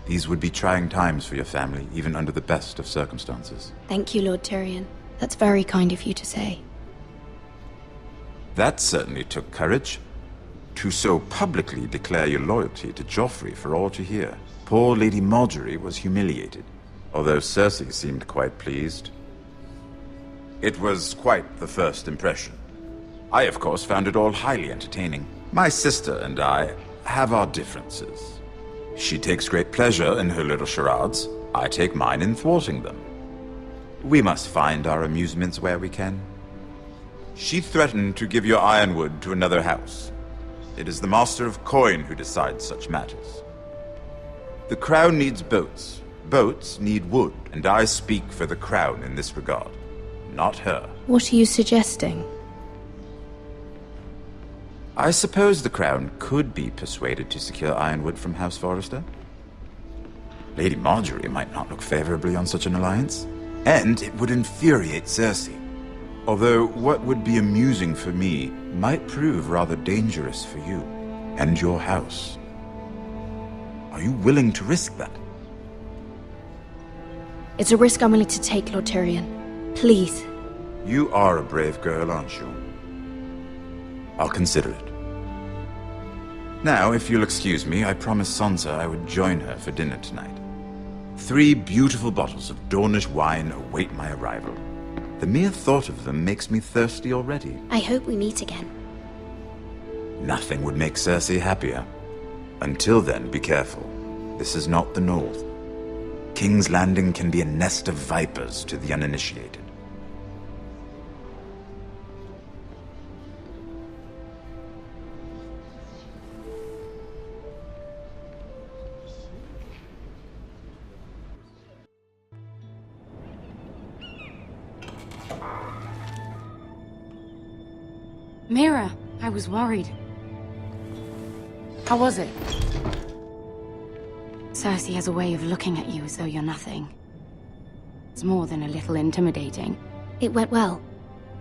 These would be trying times for your family, even under the best of circumstances. Thank you, Lord Tyrion. That's very kind of you to say. That certainly took courage. To so publicly declare your loyalty to Joffrey for all to hear. Poor Lady Margaery was humiliated, although Cersei seemed quite pleased. It was quite the first impression. I, of course, found it all highly entertaining. My sister and I have our differences. She takes great pleasure in her little charades. I take mine in thwarting them. We must find our amusements where we can. She threatened to give your ironwood to another house. It is the Master of Coin who decides such matters. The Crown needs boats. Boats need wood, and I speak for the Crown in this regard. Not her. What are you suggesting? I suppose the Crown could be persuaded to secure ironwood from House Forrester. Lady Margaery might not look favorably on such an alliance, and it would infuriate Cersei. Although what would be amusing for me might prove rather dangerous for you and your house. Are you willing to risk that? It's a risk I'm willing to take, Lord Tyrion. Please. You are a brave girl, aren't you? I'll consider it. Now, if you'll excuse me, I promised Sansa I would join her for dinner tonight. 3 beautiful bottles of Dornish wine await my arrival. The mere thought of them makes me thirsty already. I hope we meet again. Nothing would make Cersei happier. Until then, be careful. This is not the North. King's Landing can be a nest of vipers to the uninitiated. Mira, I was worried. How was it? Cersei has a way of looking at you as though you're nothing. It's more than a little intimidating. It went well.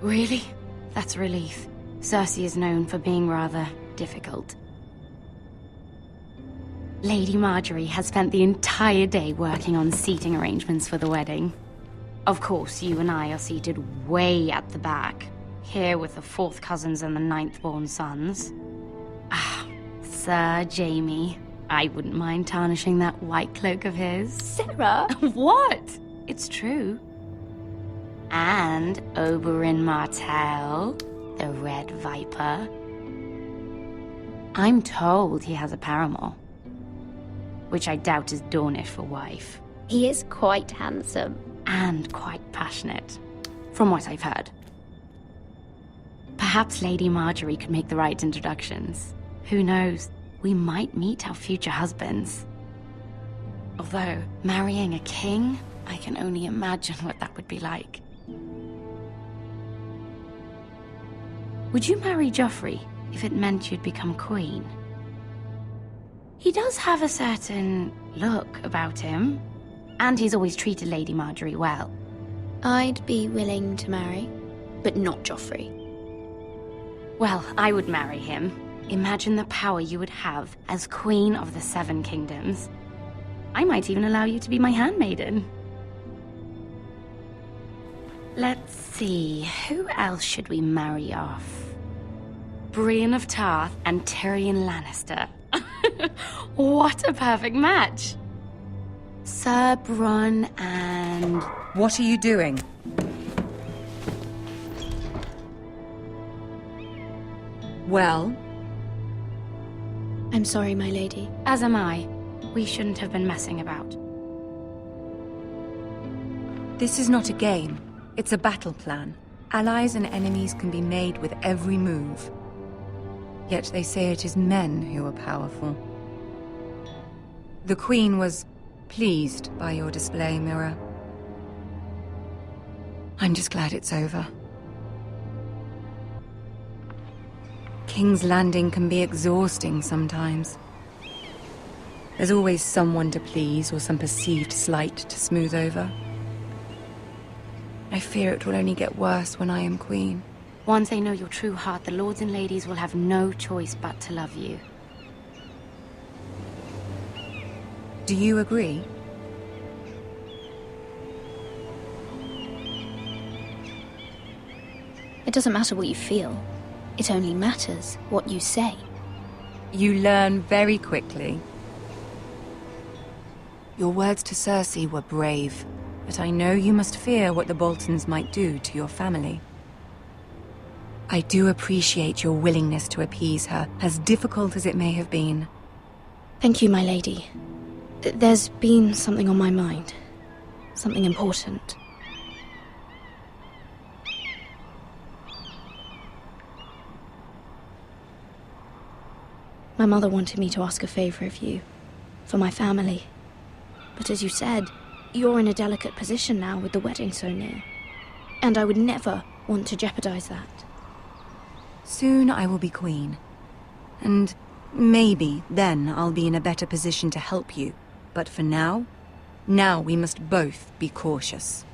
Really? That's a relief. Cersei is known for being rather difficult. Lady Margaery has spent the entire day working on seating arrangements for the wedding. Of course, you and I are seated way at the back. Here with the 4th cousins and the 9th-born sons. Ah, Sir Jaime. I wouldn't mind tarnishing that white cloak of his. Sarah! What? It's true. And Oberyn Martell, the Red Viper. I'm told he has a paramour. Which I doubt is Dornish for wife. He is quite handsome. And quite passionate, from what I've heard. Perhaps Lady Margaery could make the right introductions. Who knows? We might meet our future husbands. Although, marrying a king, I can only imagine what that would be like. Would you marry Joffrey if it meant you'd become queen? He does have a certain look about him, and he's always treated Lady Margaery well. I'd be willing to marry, but not Joffrey. Well, I would marry him, Imagine the power you would have as Queen of the Seven Kingdoms. I might even allow you to be my handmaiden. Let's see, who else should we marry off? Brienne of Tarth and Tyrion Lannister. What a perfect match! Sir Bronn and... What are you doing? Well? I'm sorry, my lady. As am I. We shouldn't have been messing about. This is not a game. It's a battle plan. Allies and enemies can be made with every move. Yet they say it is men who are powerful. The Queen was pleased by your display, Mira. I'm just glad it's over. King's Landing can be exhausting sometimes. There's always someone to please or some perceived slight to smooth over. I fear it will only get worse when I am queen. Once they know your true heart, the lords and ladies will have no choice but to love you. Do you agree? It doesn't matter what you feel. It only matters what you say. You learn very quickly. Your words to Cersei were brave, but I know you must fear what the Boltons might do to your family. I do appreciate your willingness to appease her, as difficult as it may have been. Thank you, my lady. There's been something on my mind. Something important. My mother wanted me to ask a favor of you. For my family. But as you said, you're in a delicate position now with the wedding so near. And I would never want to jeopardize that. Soon I will be queen. And maybe then I'll be in a better position to help you. But for now we must both be cautious.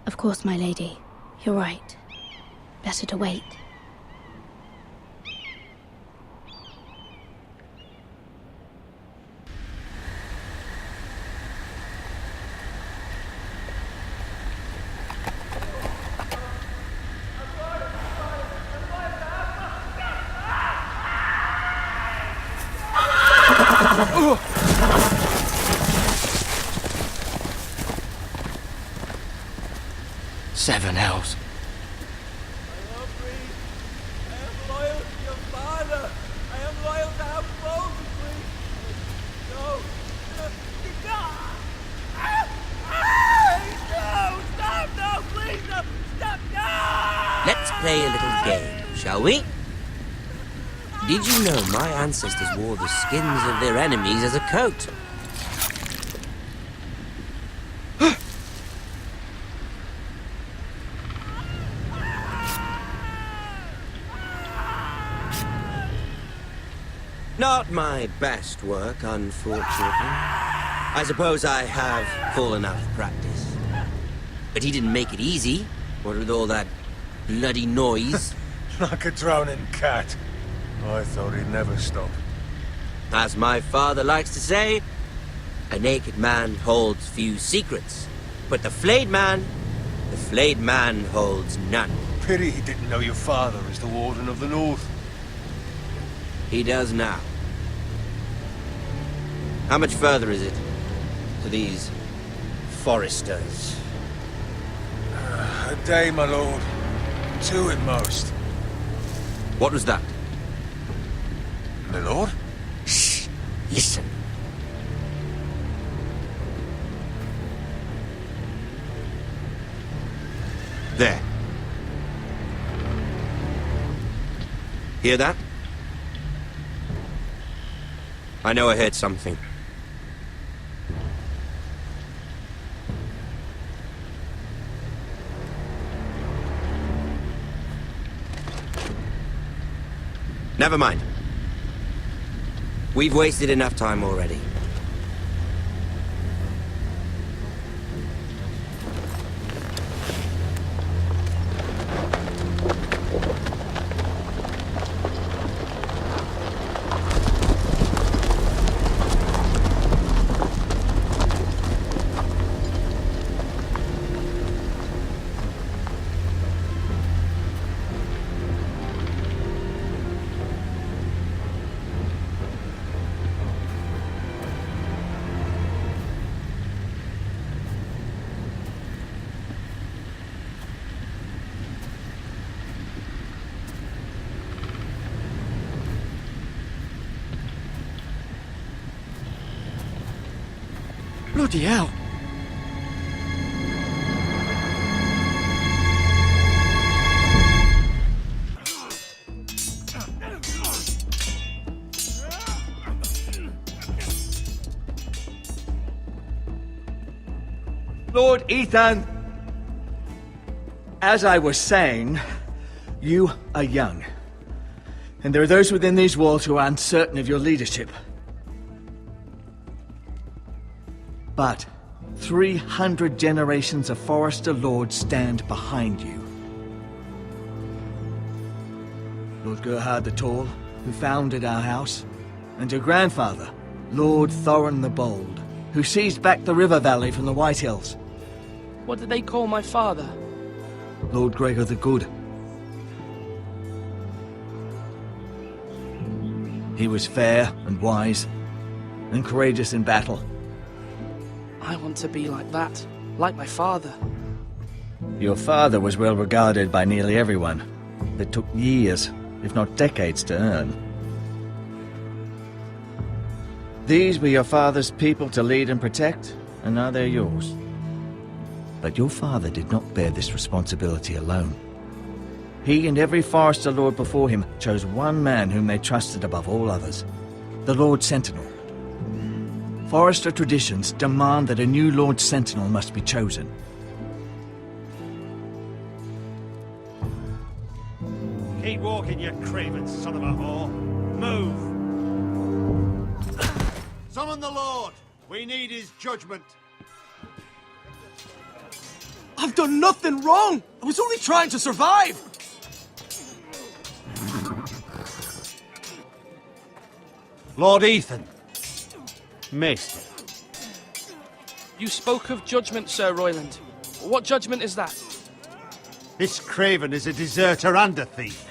Of course, my lady. You're right. Better to wait. Seven hells. Let's play a little game, shall we? Did you know my ancestors wore the skins of their enemies as a coat? Not my best work, unfortunately. I suppose I have fallen out of practice. But he didn't make it easy, what with all that bloody noise. Like a drowning cat. I thought he'd never stop. As my father likes to say, a naked man holds few secrets. But the flayed man holds none. Pity he didn't know your father is the Warden of the North. He does now. How much further is it to these Forresters? A day, my lord. 2 at most. What was that? My lord? Shh! Listen. There. Hear that? I know I heard something. Never mind. We've wasted enough time already. Bloody hell! Lord Ethan! As I was saying, you are young. And there are those within these walls who are uncertain of your leadership. But 300 generations of Forrester lords stand behind you. Lord Gerhard the Tall, who founded our house, and your grandfather, Lord Thorin the Bold, who seized back the river valley from the White Hills. What did they call my father? Lord Gregor the Good. He was fair and wise, and courageous in battle. I want to be like that, like my father. Your father was well regarded by nearly everyone. It took years, if not decades, to earn. These were your father's people to lead and protect, and now they're yours. But your father did not bear this responsibility alone. He and every Forrester lord before him chose one man whom they trusted above all others, the Lord Sentinel. Forrester traditions demand that a new Lord Sentinel must be chosen. Keep walking, you craven son of a whore. Move! Summon the Lord! We need his judgment. I've done nothing wrong! I was only trying to survive! Lord Ethan. Maester. You spoke of judgment, Sir Royland. What judgment is that? This craven is a deserter and a thief.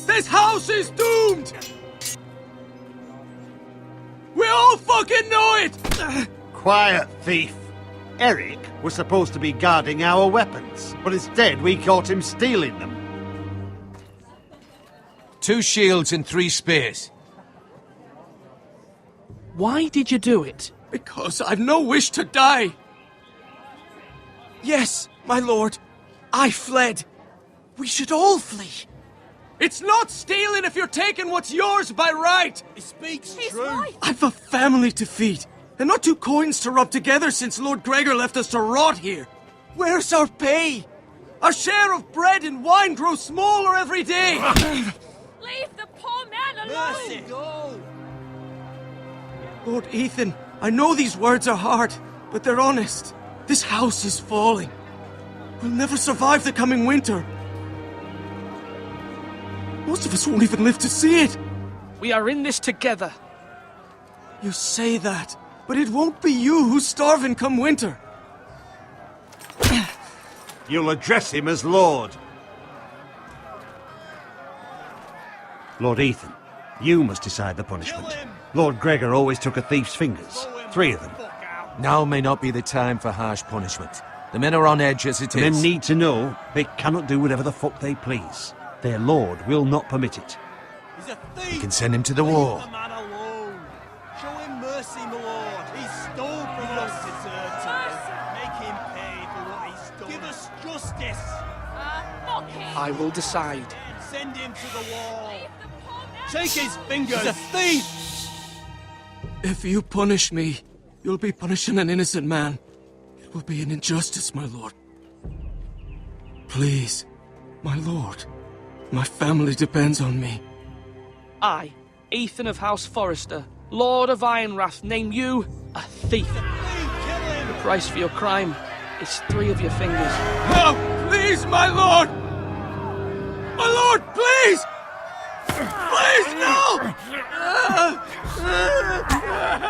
This house is doomed! We all fucking know it! Quiet, thief. Eric was supposed to be guarding our weapons, but instead we caught him stealing them. 2 shields and 3 spears. Why did you do it? Because I've no wish to die. Yes, my lord. I fled. We should all flee. It's not stealing if you're taking what's yours by right. He speaks true. I've a family to feed, and not 2 coins to rub together since Lord Gregor left us to rot here. Where's our pay? Our share of bread and wine grows smaller every day. Leave the poor man alone! Mercy, go! Lord Ethan, I know these words are hard, but they're honest. This house is falling. We'll never survive the coming winter. Most of us won't even live to see it. We are in this together. You say that, but it won't be you who's starving come winter. You'll address him as Lord. Lord Ethan, you must decide the punishment. Lord Gregor always took a thief's fingers. 3 of them. Now may not be the time for harsh punishment. The men are on edge as it The is. men need to know they cannot do whatever the fuck they please. Their lord will not permit it. He's a thief! You can send him to the war. Leave the man alone. Show him mercy, my lord. He stole from us. Make him pay for what he stole. Give us justice. I will decide. Send him to the wall. Take his fingers. He's a thief! If you punish me, you'll be punishing an innocent man. It will be an injustice, my lord. Please, my lord. My family depends on me. I, Ethan of House Forrester, Lord of Ironrath, name you a thief. The price for your crime is 3 of your fingers. No! Please, my lord! My lord, please! Please, no!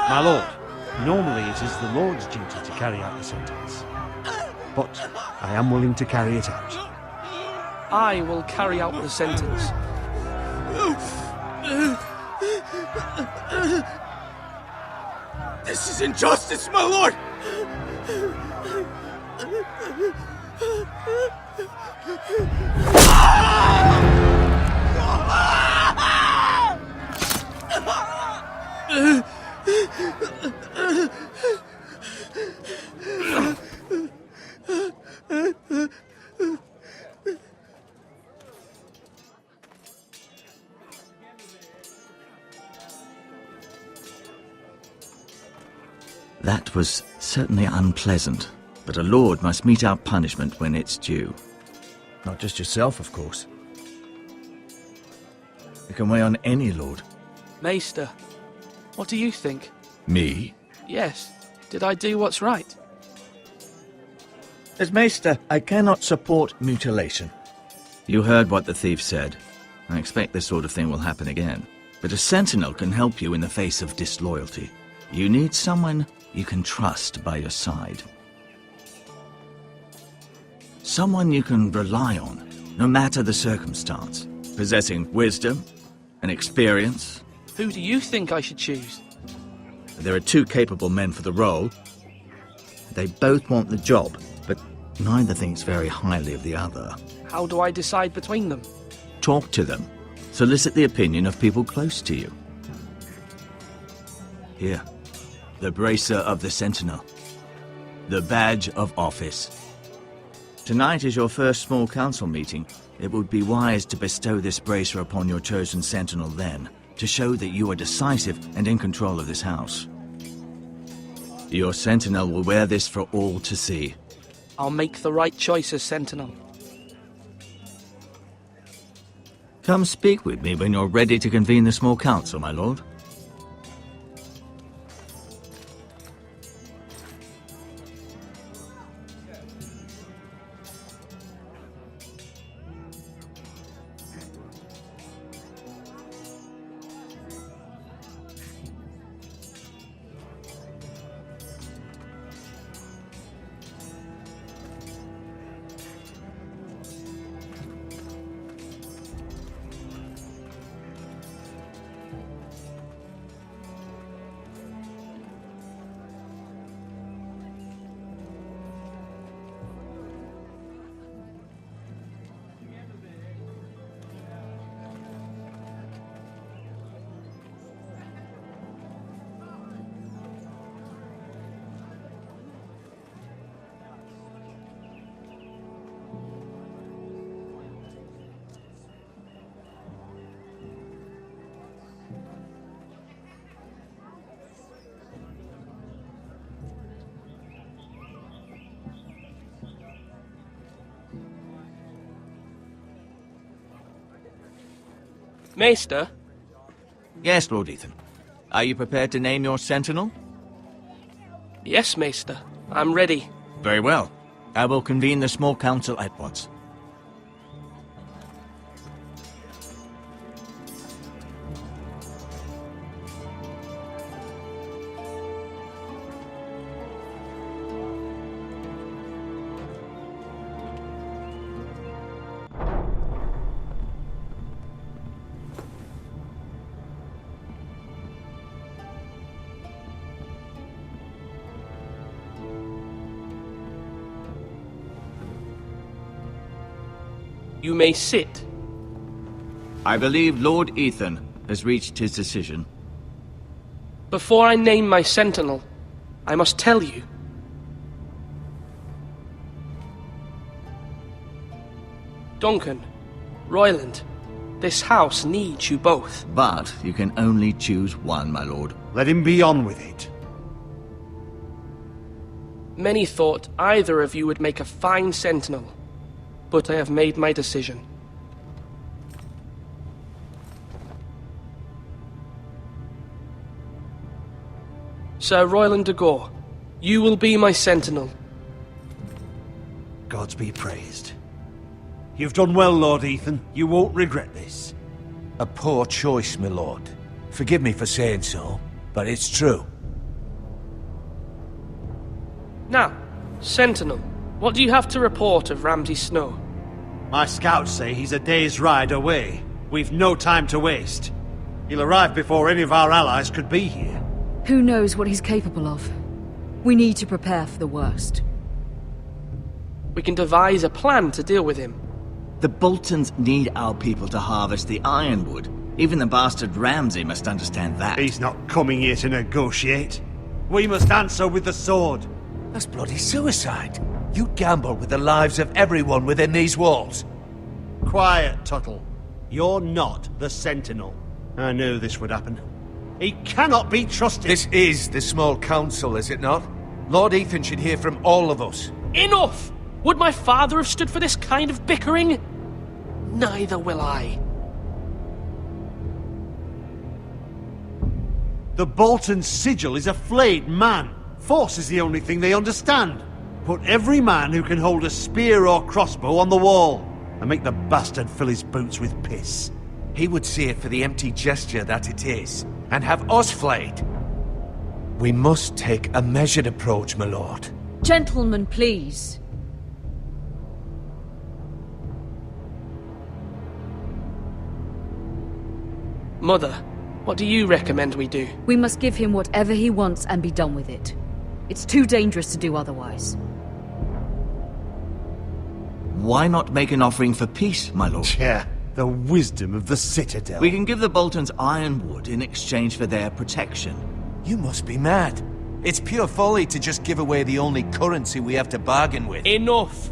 My lord, normally it is the Lord's duty to carry out the sentence. But I am willing to carry it out. I will carry out the sentence. This is injustice, my lord! That was certainly unpleasant, but a lord must mete out punishment when it's due. Not just yourself, of course. It can weigh on any lord. Maester, what do you think? Me? Yes. Did I do what's right? As Maester, I cannot support mutilation. You heard what the thief said. I expect this sort of thing will happen again. But a sentinel can help you in the face of disloyalty. You need someone you can trust by your side. Someone you can rely on, no matter the circumstance. Possessing wisdom and experience. Who do you think I should choose? There are two capable men for the role. They both want the job, but neither thinks very highly of the other. How do I decide between them? Talk to them. Solicit the opinion of people close to you. Here, the bracer of the Sentinel. The badge of office. Tonight is your first small council meeting. It would be wise to bestow this bracer upon your chosen Sentinel then, to show that you are decisive and in control of this house. Your Sentinel will wear this for all to see. I'll make the right choice as Sentinel. Come speak with me when you're ready to convene the small council, my lord. Maester? Yes, Lord Ethan. Are you prepared to name your Sentinel? Yes, Maester. I'm ready. Very well. I will convene the small council at once. You may sit. I believe Lord Ethan has reached his decision. Before I name my Sentinel, I must tell you. Duncan, Royland, this house needs you both. But you can only choose one, my lord. Let him be on with it. Many thought either of you would make a fine Sentinel, but I have made my decision. Sir Royland de Gore, you will be my Sentinel. Gods be praised. You've done well, Lord Ethan. You won't regret this. A poor choice, my lord. Forgive me for saying so, but it's true. Now, Sentinel, what do you have to report of Ramsay Snow? My scouts say he's a day's ride away. We've no time to waste. He'll arrive before any of our allies could be here. Who knows what he's capable of? We need to prepare for the worst. We can devise a plan to deal with him. The Boltons need our people to harvest the ironwood. Even the bastard Ramsay must understand that. He's not coming here to negotiate. We must answer with the sword. That's bloody suicide. You gamble with the lives of everyone within these walls. Quiet, Tuttle. You're not the Sentinel. I knew this would happen. He cannot be trusted. This is the small council, is it not? Lord Ethan should hear from all of us. Enough! Would my father have stood for this kind of bickering? Neither will I. The Bolton sigil is a flayed man. Force is the only thing they understand. Put every man who can hold a spear or crossbow on the wall, and make the bastard fill his boots with piss. He would see it for the empty gesture that it is, and have us flayed. We must take a measured approach, my lord. Gentlemen, please. Mother, what do you recommend we do? We must give him whatever he wants and be done with it. It's too dangerous to do otherwise. Why not make an offering for peace, my lord? Yeah, the wisdom of the Citadel. We can give the Boltons ironwood in exchange for their protection. You must be mad. It's pure folly to just give away the only currency we have to bargain with. Enough!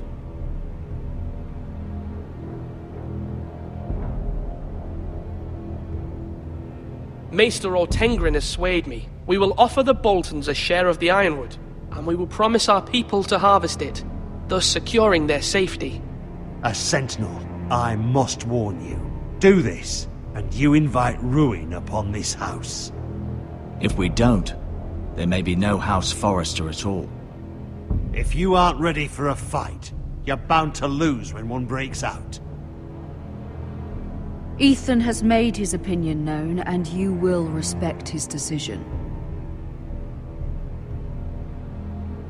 Maester Ortengrin has swayed me. We will offer the Boltons a share of the ironwood, and we will promise our people to harvest it, thus securing their safety. A sentinel, I must warn you. Do this, and you invite ruin upon this house. If we don't, there may be no House Forrester at all. If you aren't ready for a fight, you're bound to lose when one breaks out. Ethan has made his opinion known, and you will respect his decision.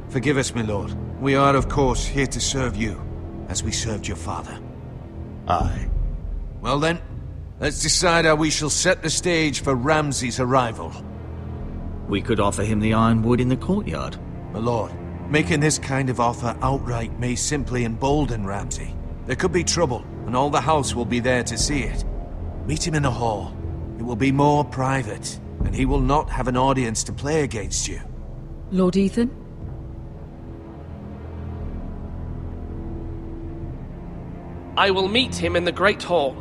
Forgive us, my lord. We are, of course, here to serve you, as we served your father. Aye. Well then, let's decide how we shall set the stage for Ramsay's arrival. We could offer him the ironwood in the courtyard. My lord, making this kind of offer outright may simply embolden Ramsay. There could be trouble, and all the house will be there to see it. Meet him in the hall. It will be more private, and he will not have an audience to play against you. Lord Ethan? I will meet him in the Great Hall.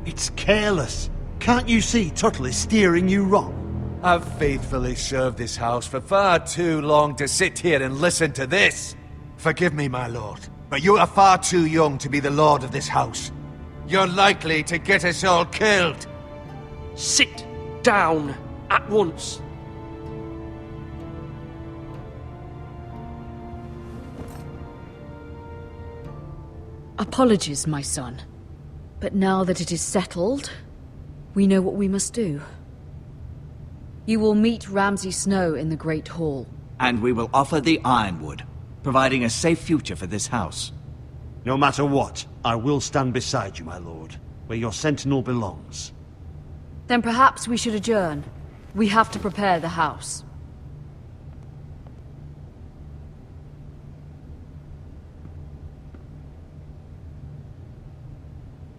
It's careless. Can't you see Tuttle is steering you wrong? I've faithfully served this house for far too long to sit here and listen to this. Forgive me, my lord, but you are far too young to be the lord of this house. You're likely to get us all killed. Sit down at once. Apologies, my son. But now that it is settled, we know what we must do. You will meet Ramsay Snow in the Great Hall. And we will offer the ironwood, providing a safe future for this house. No matter what, I will stand beside you, my lord, where your sentinel belongs. Then perhaps we should adjourn. We have to prepare the house.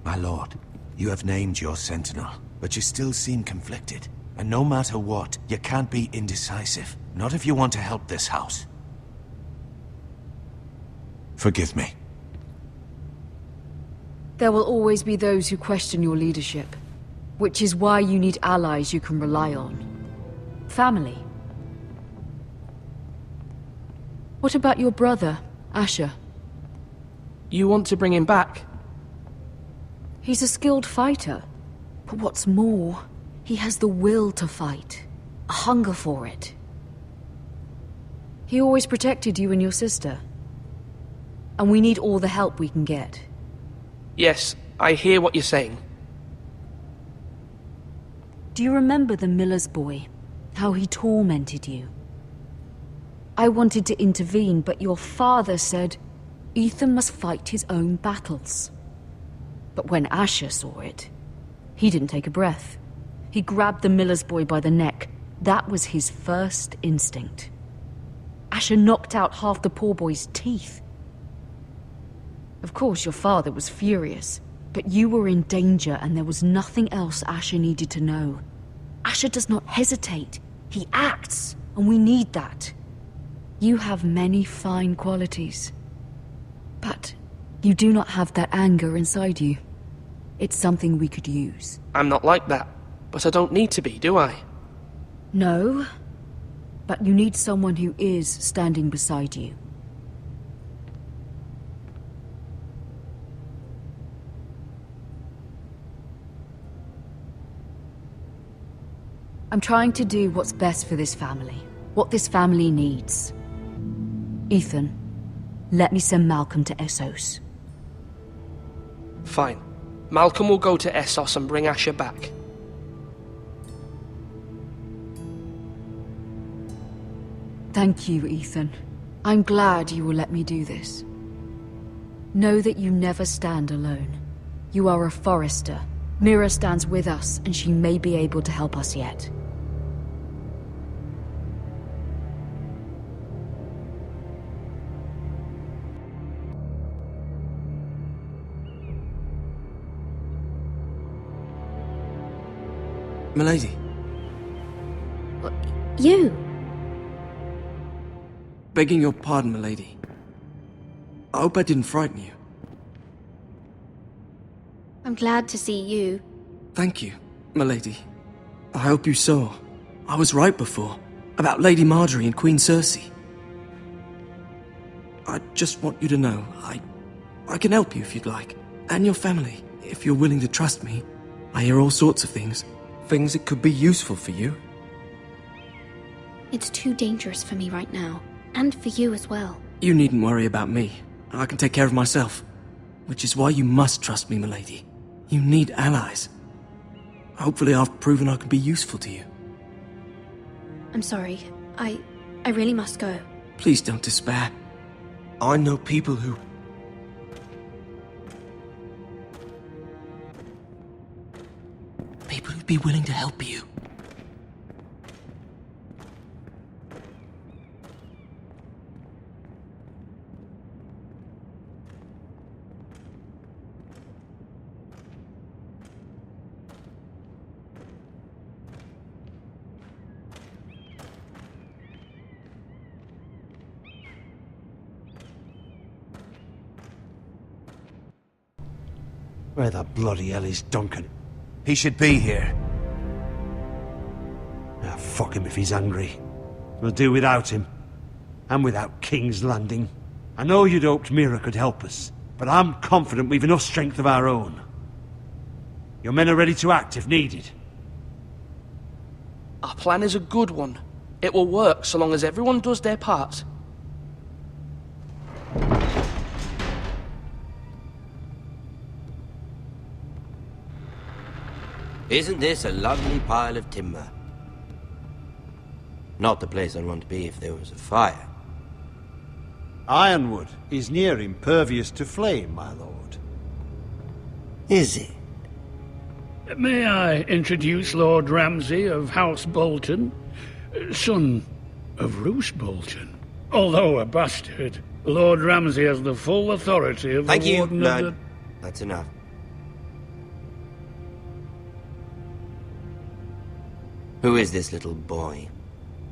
My lord, you have named your sentinel, but you still seem conflicted. And no matter what, you can't be indecisive. Not if you want to help this house. Forgive me. There will always be those who question your leadership, which is why you need allies you can rely on. Family. What about your brother, Asher? You want to bring him back? He's a skilled fighter. But what's more, he has the will to fight. A hunger for it. He always protected you and your sister. And we need all the help we can get. Yes, I hear what you're saying. Do you remember the miller's boy? How he tormented you? I wanted to intervene, but your father said Ethan must fight his own battles. But when Asher saw it, he didn't take a breath. He grabbed the miller's boy by the neck. That was his first instinct. Asher knocked out half the poor boy's teeth. Of course, your father was furious, but you were in danger and there was nothing else Asher needed to know. Asher does not hesitate. He acts, and we need that. You have many fine qualities, but you do not have that anger inside you. It's something we could use. I'm not like that, but I don't need to be, do I? No, but you need someone who is standing beside you. I'm trying to do what's best for this family. What this family needs. Ethan, let me send Malcolm to Essos. Fine. Malcolm will go to Essos and bring Asher back. Thank you, Ethan. I'm glad you will let me do this. Know that you never stand alone. You are a Forrester. Mira stands with us, and she may be able to help us yet. Milady. You? Begging your pardon, milady. I hope I didn't frighten you. I'm glad to see you. Thank you, milady. I hope you saw. I was right before. About Lady Marjorie and Queen Cersei. I just want you to know, I can help you if you'd like. And your family, if you're willing to trust me. I hear all sorts of things. Things that could be useful for you. It's too dangerous for me right now. And for you as well. You needn't worry about me. I can take care of myself. Which is why you must trust me, milady. You need allies. Hopefully I've proven I can be useful to you. I'm sorry. I really must go. Please don't despair. I know people who... People who'd be willing to help you. Where the bloody hell is Duncan? He should be here. Ah, fuck him if he's angry. We'll do without him. And without King's Landing. I know you'd hoped Mira could help us, but I'm confident we've enough strength of our own. Your men are ready to act if needed. Our plan is a good one. It will work so long as everyone does their part. Isn't this a lovely pile of timber? Not the place I'd want to be if there was a fire. Ironwood is near impervious to flame, my lord. Is it? May I introduce Lord Ramsay of House Bolton, son of Roose Bolton. Although a bastard, Lord Ramsay has the full authority of Thank the you. Warden No, of the... that's enough. Who is this little boy?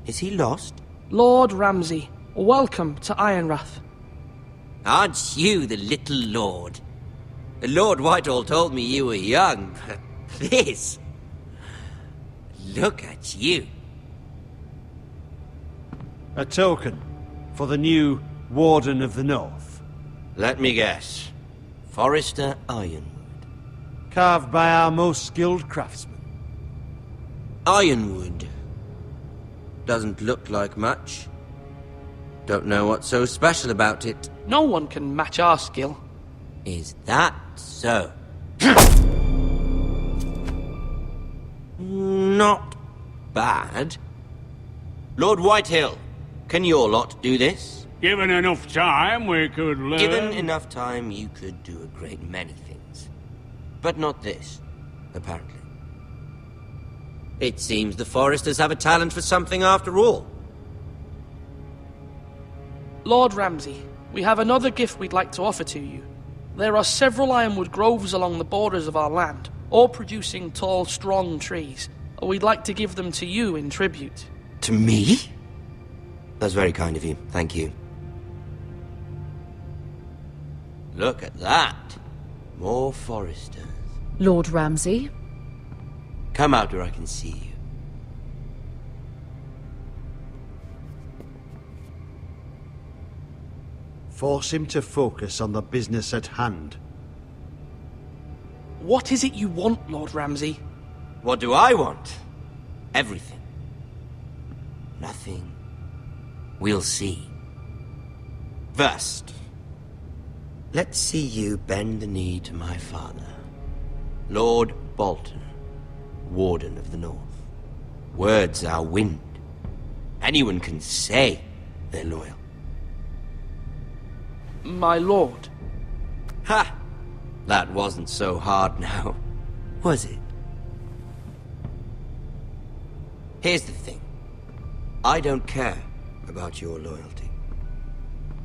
Is he lost? Lord Ramsay, welcome to Ironrath. Aren't you the little lord? Lord Whitehall told me you were young, but this... Look at you. A token for the new Warden of the North. Let me guess. Forrester Ironwood. Carved by our most skilled craftsmen. Ironwood. Doesn't look like much. Don't know what's so special about it. No one can match our skill. Is that so? Not bad. Lord Whitehill, can your lot do this? Given enough time, we could learn... Given enough time, you could do a great many things. But not this, apparently. It seems the Forresters have a talent for something after all. Lord Ramsay, we have another gift we'd like to offer to you. There are several ironwood groves along the borders of our land, all producing tall, strong trees. We'd like to give them to you in tribute. To me? That's very kind of you. Thank you. Look at that. More Forresters. Lord Ramsay? Come out where I can see you. Force him to focus on the business at hand. What is it you want, Lord Ramsay? What do I want? Everything. Nothing. We'll see. First, let's see you bend the knee to my father, Lord Bolton, Warden of the North. Words are wind. Anyone can say they're loyal. My lord. Ha! That wasn't so hard now, was it? Here's the thing. I don't care about your loyalty.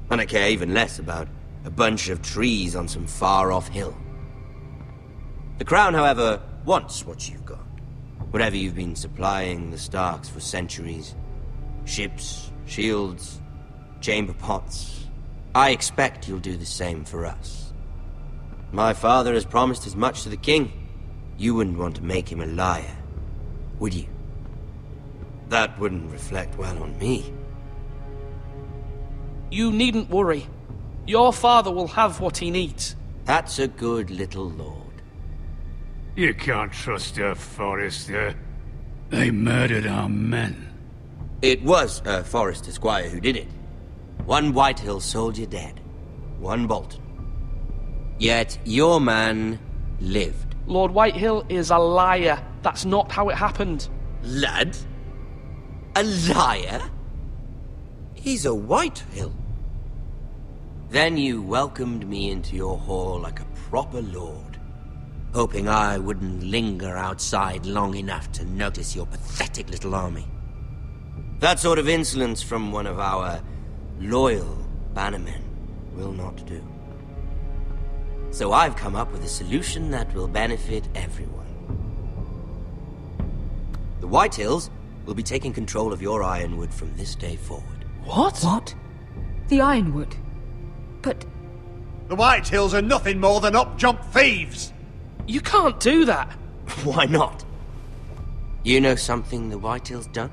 And I care even less about a bunch of trees on some far-off hill. The Crown, however, wants what you've got. Whatever you've been supplying the Starks for centuries. Ships, shields, chamber pots. I expect you'll do the same for us. My father has promised as much to the king. You wouldn't want to make him a liar, would you? That wouldn't reflect well on me. You needn't worry. Your father will have what he needs. That's a good little lord. You can't trust her, Forrester. They murdered our men. It was a Forrester squire who did it. One Whitehill soldier dead. One Bolton. Yet your man lived. Lord Whitehill is a liar. That's not how it happened. Lad? A liar? He's a Whitehill. Then you welcomed me into your hall like a proper lord, hoping I wouldn't linger outside long enough to notice your pathetic little army. That sort of insolence from one of our loyal bannermen will not do. So I've come up with a solution that will benefit everyone. The Whitehills will be taking control of your Ironwood from this day forward. What? What? The Ironwood? But... The Whitehills are nothing more than up-jump thieves! You can't do that! Why not? You know something the Whitehills don't?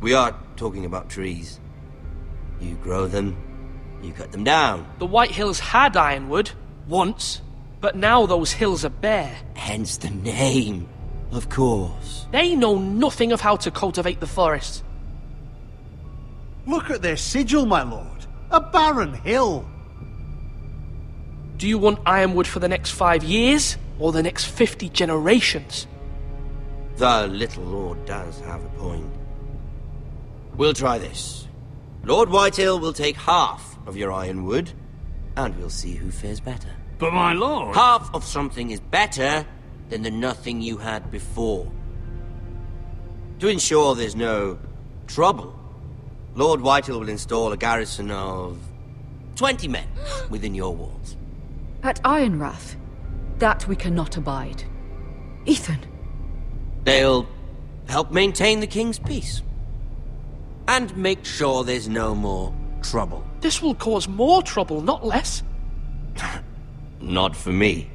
We are talking about trees. You grow them, you cut them down. The Whitehills had Ironwood, once, but now those hills are bare. Hence the name, of course. They know nothing of how to cultivate the forest. Look at their sigil, my lord. A barren hill. Do you want Ironwood for the next 5 years, or the next 50 generations? The little lord does have a point. We'll try this. Lord Whitehill will take half of your Ironwood, and we'll see who fares better. But my lord... Half of something is better than the nothing you had before. To ensure there's no trouble, Lord Whitehill will install a garrison of 20 men within your walls. At Ironrath? That we cannot abide. Ethan! They'll help maintain the king's peace. And make sure there's no more trouble. This will cause more trouble, not less. Not for me.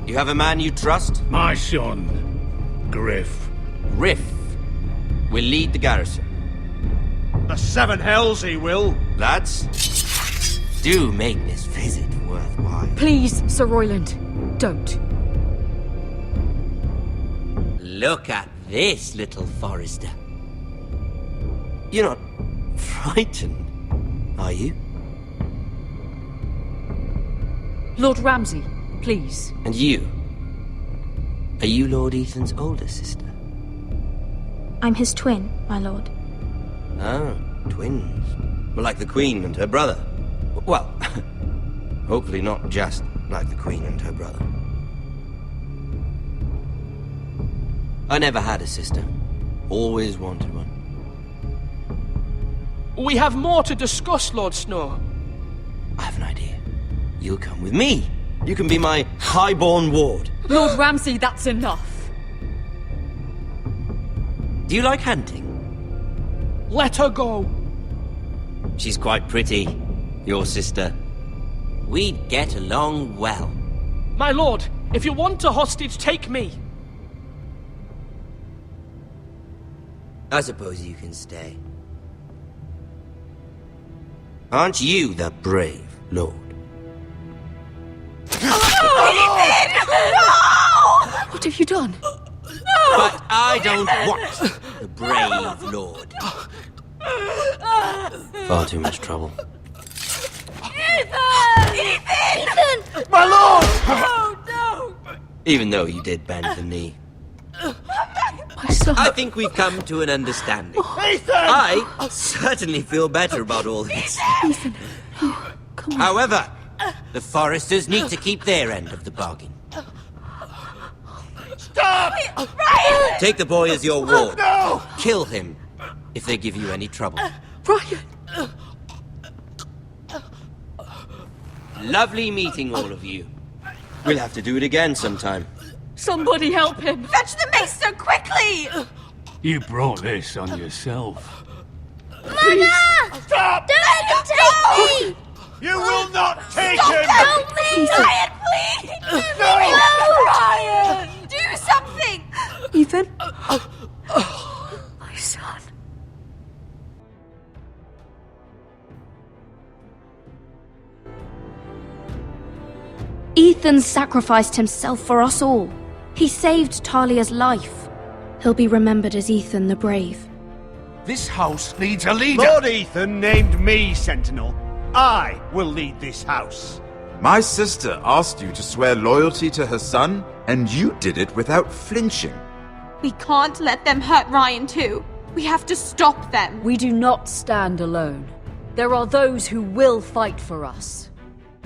You have a man you trust? My son, Griff. Griff will lead the garrison. The seven hells he will. Lads, do make this visit worthwhile. Please, Sir Royland, don't. Look at this, little Forrester. You're not frightened, are you? Lord Ramsay, please. And you? Are you Lord Ethan's older sister? I'm his twin, my lord. Ah, twins. Well, like the Queen and her brother. Well, hopefully not just like the Queen and her brother. I never had a sister. Always wanted one. We have more to discuss, Lord Snow. I have an idea. You'll come with me. You can be my highborn ward. Lord Ramsay, that's enough. Do you like hunting? Let her go. She's quite pretty, your sister. We'd get along well. My lord, If you want a hostage, take me. I suppose you can stay. Aren't you the brave lord? What have you done? But I don't want the brave lord. Far too much trouble. Ethan! My lord! Oh, no! Even though you did bend the knee. My son. I think we've come to an understanding. Ethan! I certainly feel better about all this. Ethan. Oh, come on. However, the Forresters need to keep their end of the bargain. Stop! Ryan! Take the boy as your ward. No! Kill him if they give you any trouble. Ryan! Lovely meeting all of you. We'll have to do it again sometime. Somebody help him! Fetch the maester quickly! You brought this on yourself. Mama! Stop! Don't let him take me! You will not take Stop him! Help me! Ryan, please! No! Ryan! Do something! Ethan? My son. Ethan sacrificed himself for us all. He saved Talia's life. He'll be remembered as Ethan the Brave. This house needs a leader. Lord Ethan named me Sentinel. I will lead this house. My sister asked you to swear loyalty to her son, and you did it without flinching. We can't let them hurt Ryan too. We have to stop them. We do not stand alone. There are those who will fight for us.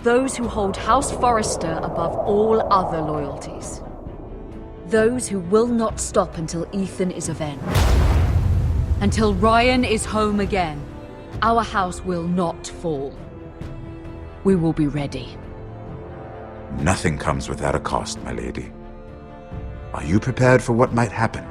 Those who hold House Forrester above all other loyalties. Those who will not stop until Ethan is avenged. Until Ryan is home again, our house will not fall. We will be ready. Nothing comes without a cost, my lady. Are you prepared for what might happen?